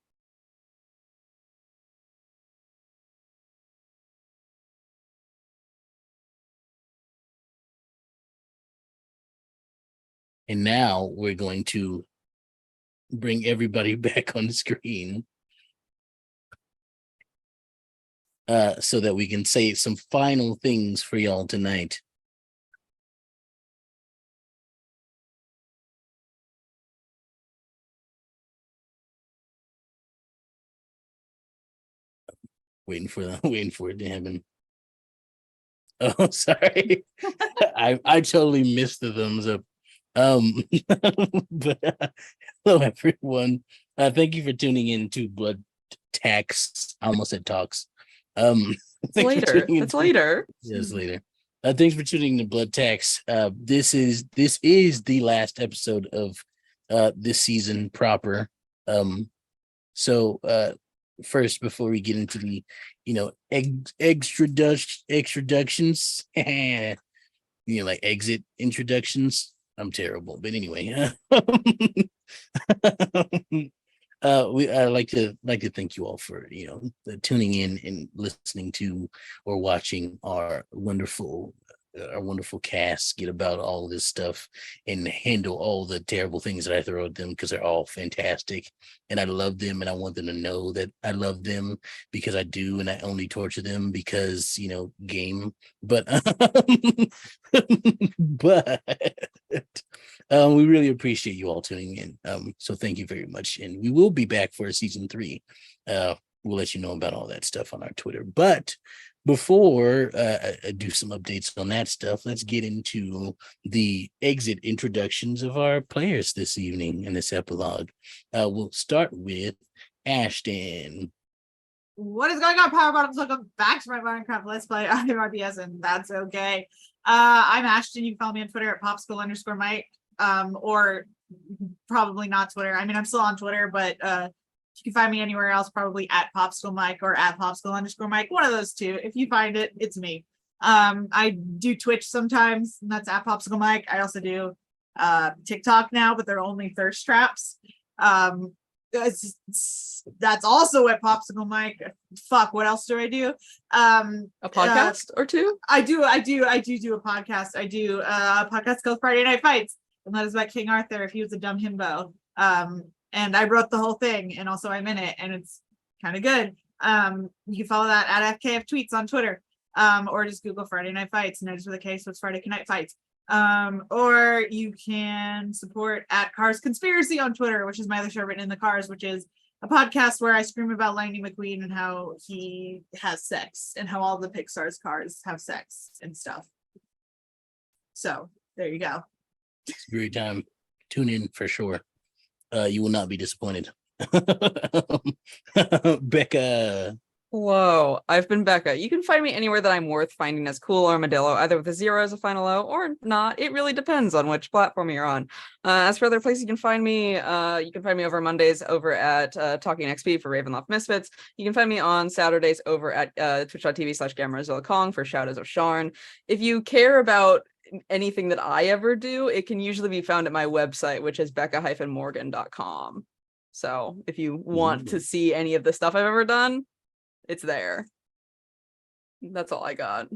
And now we're going to bring everybody back on the screen so that we can say some final things for y'all tonight. Waiting for it to happen. Oh, sorry. I totally missed the thumbs up. But hello everyone. Thank you for tuning in to Blood Tax. I almost said Talks. It's later. It's later. Yes, later. Thanks for tuning in to Blood Tax. This is the last episode of this season proper. So first before we get into the, extraductions, like exit introductions. I'm terrible, but anyway, I like to thank you all for tuning in and listening to or watching our wonderful cast get about all this stuff and handle all the terrible things that I throw at them, because they're all fantastic and I love them and I want them to know that I love them, because I do, and I only torture them because game. But but we really appreciate you all tuning in. So thank you very much, and we will be back for season 3. We'll let you know about all that stuff on our Twitter. But before I do some updates on that stuff, let's get into the exit introductions of our players this evening in this epilogue. We'll start with Ashton. What is going on, Power Bottoms? Welcome back to my Minecraft Let's Play. I'm RBS, and that's okay. I'm Ashton. You can follow me on Twitter at popsicle_Mike. Or probably not Twitter. I mean, I'm still on Twitter, but you can find me anywhere else, probably at Popsicle Mike or at Popsicle_Mike. One of those two. If you find it, it's me. I do Twitch sometimes, and that's at Popsicle Mike. I also do TikTok now, but they're only thirst traps. That's also at Popsicle Mike. Fuck, what else do I do? A podcast or two? I do a podcast. I do a podcast called Friday Night Fights, and that is about King Arthur if he was a dumb himbo. And I wrote the whole thing, and also I'm in it, and it's kind of good. You can follow that at FKF Tweets on Twitter, or just Google Friday Night Fights, notice with a K, so it's Friday Night Fights. Or you can support at Cars Conspiracy on Twitter, which is my other show, Written in the Cars, which is a podcast where I scream about Lightning McQueen and how he has sex, and how all the Pixar's cars have sex and stuff. So there you go. It's a great time. Tune in for sure. You will not be disappointed. Becca. Hello, I've been Becca. You can find me anywhere that I'm worth finding as Cool Armadillo, either with a 0 as a final O or not. It really depends on which platform you're on. As for other places you can find me over Mondays over at Talking XP for Ravenloft Misfits. You can find me on Saturdays over at twitch.tv/Gamerazilla Kong for Shadows of Sharn. If you care about anything that I ever do, it can usually be found at my website, which is becca-morgan.com. So if you want to see any of the stuff I've ever done, it's there. That's all I got.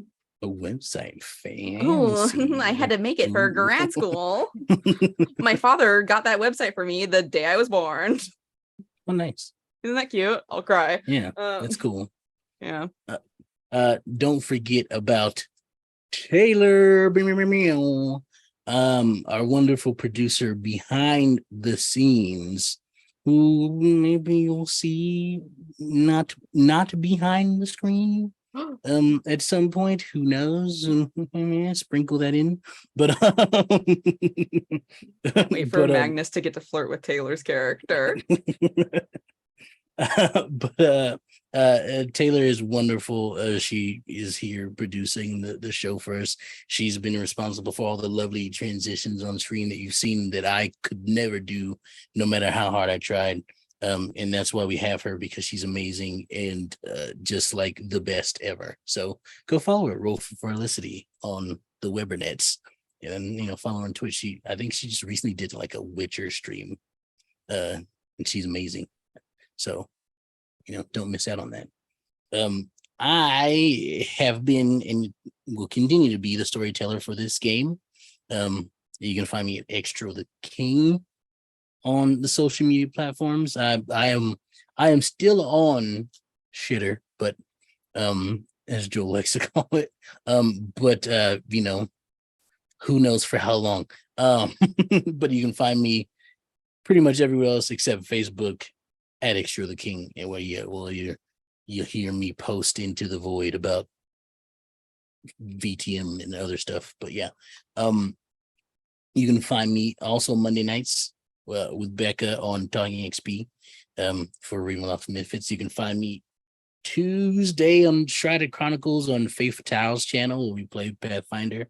A website, fancy. Oh, I had to make it for grad school. My father got that website for me the day I was born. Oh, nice. Isn't that cute? I'll cry. Yeah, that's cool. Yeah. Don't forget about Taylor, our wonderful producer behind the scenes, who maybe you'll see not behind the screen at some point. Who knows? Sprinkle that in. But wait for Magnus to get to flirt with Taylor's character. But Taylor is wonderful. She is here producing the show for us. She's been responsible for all the lovely transitions on screen that you've seen that I could never do, no matter how hard I tried. And that's why we have her, because she's amazing and just like the best ever. So go follow her, Roll for Felicity, on the Webernets, and follow her on Twitch. I think she just recently did like a Witcher stream, and she's amazing. So, don't miss out on that. I have been and will continue to be the storyteller for this game. You can find me at Extra the King on the social media platforms. I am still on Shitter, but as Joel likes to call it. But who knows for how long. But you can find me pretty much everywhere else except Facebook at Extra the King, and where you hear me post into the void about VTM and other stuff. But yeah, you can find me also Monday nights with Becca on Talking XP for Ravenloft Misfits. You can find me Tuesday on Shrouded Chronicles on Faith Fatale's channel, where we play Pathfinder.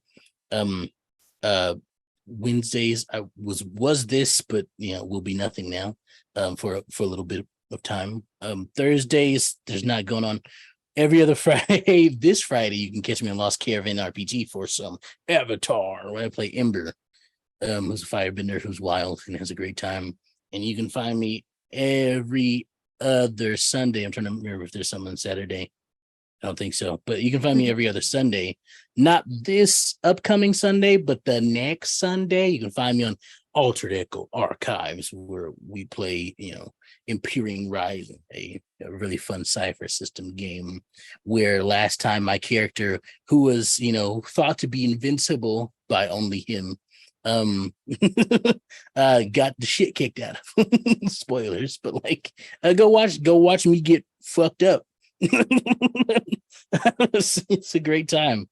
Wednesdays I was this, but will be nothing now for a little bit of time. Thursdays, there's not going on. Every other Friday, this Friday, you can catch me on Lost Caravan RPG for some Avatar, where I play Ember, who's a firebender who's wild and has a great time. And you can find me every other Sunday. I'm trying to remember if there's some on Saturday. I don't think so, but you can find me every other Sunday. Not this upcoming Sunday, but the next Sunday. You can find me on Altered Echo Archives, where we play, Imperium Rising, a really fun cipher system game. Where last time my character, who was, thought to be invincible by only him, got the shit kicked out of him. Spoilers, but go watch me get fucked up. It's a great time.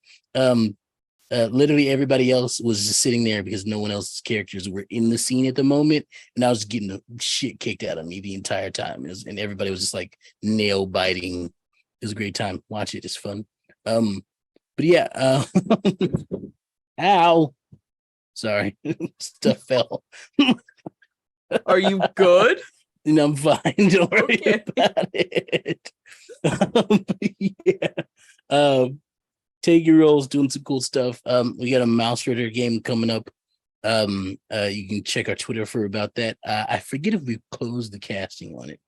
Literally everybody else was just sitting there because no one else's characters were in the scene at the moment, and I was getting the shit kicked out of me the entire time. And everybody was just like nail biting. It was a great time. Watch it; it's fun. But yeah, ow, sorry, stuff fell. Are you good? And I'm fine. Don't worry about it. Yeah. Take your rolls, doing some cool stuff. We got a Mouse Ritter game coming up. You can check our Twitter for about that. I forget if we closed the casting on it.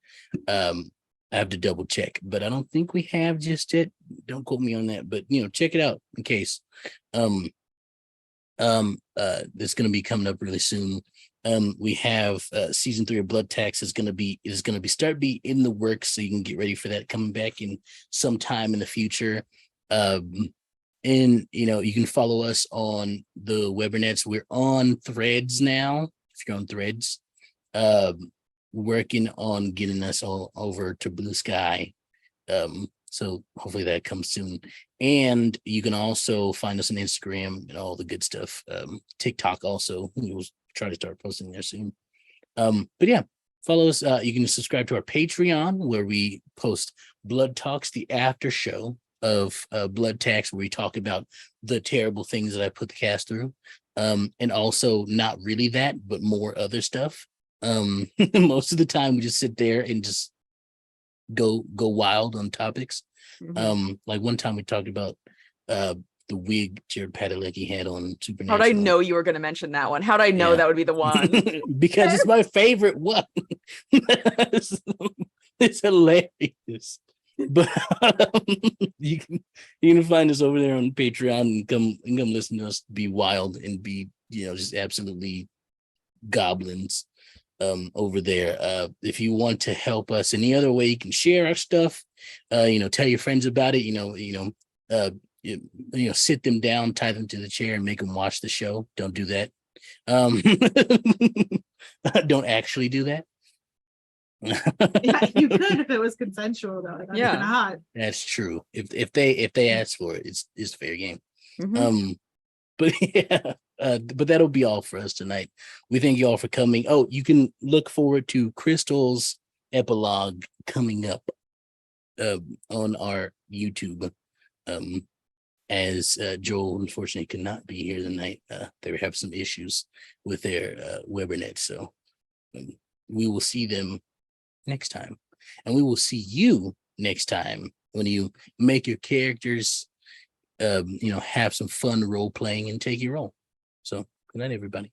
I have to double check, but I don't think we have just yet. Don't quote me on that, but check it out in case. That's gonna be coming up really soon. We have season 3 of Blood Tax is gonna be in the works, so you can get ready for that coming back in some time in the future. And you can follow us on the Webernets. We're on Threads now. If you're on Threads, working on getting us all over to Blue Sky. So hopefully that comes soon. And you can also find us on Instagram and all the good stuff. TikTok also. We'll try to start posting there soon. But yeah, follow us. You can subscribe to our Patreon, where we post Blood Talks, the after show of Blood Tax, where we talk about the terrible things that I put the cast through. And also not really that, but more other stuff. Most of the time we just sit there and just go wild on topics. Mm-hmm. Like one time we talked about the wig Jared Padalecki had on Supernatural. How'd I know you were going to mention that one? How'd I know that would be the one? Because it's my favorite one. It's hilarious. But you can find us over there on Patreon and come listen to us be wild and be just absolutely goblins over there. If you want to help us any other way, you can share our stuff. Tell your friends about it. Sit them down, tie them to the chair, and make them watch the show. Don't do that. Don't actually do that. Yeah, you could if it was consensual though. That's kind of hot. That's true. If they ask for it, it's fair game. Mm-hmm. But yeah, but that'll be all for us tonight. We thank you all for coming. Oh, you can look forward to Crystal's epilogue coming up on our YouTube. As Joel unfortunately could not be here tonight. They have some issues with their Webernet, so we will see them next time, and we will see you next time when you make your characters have some fun role playing and take your role. So good night, everybody.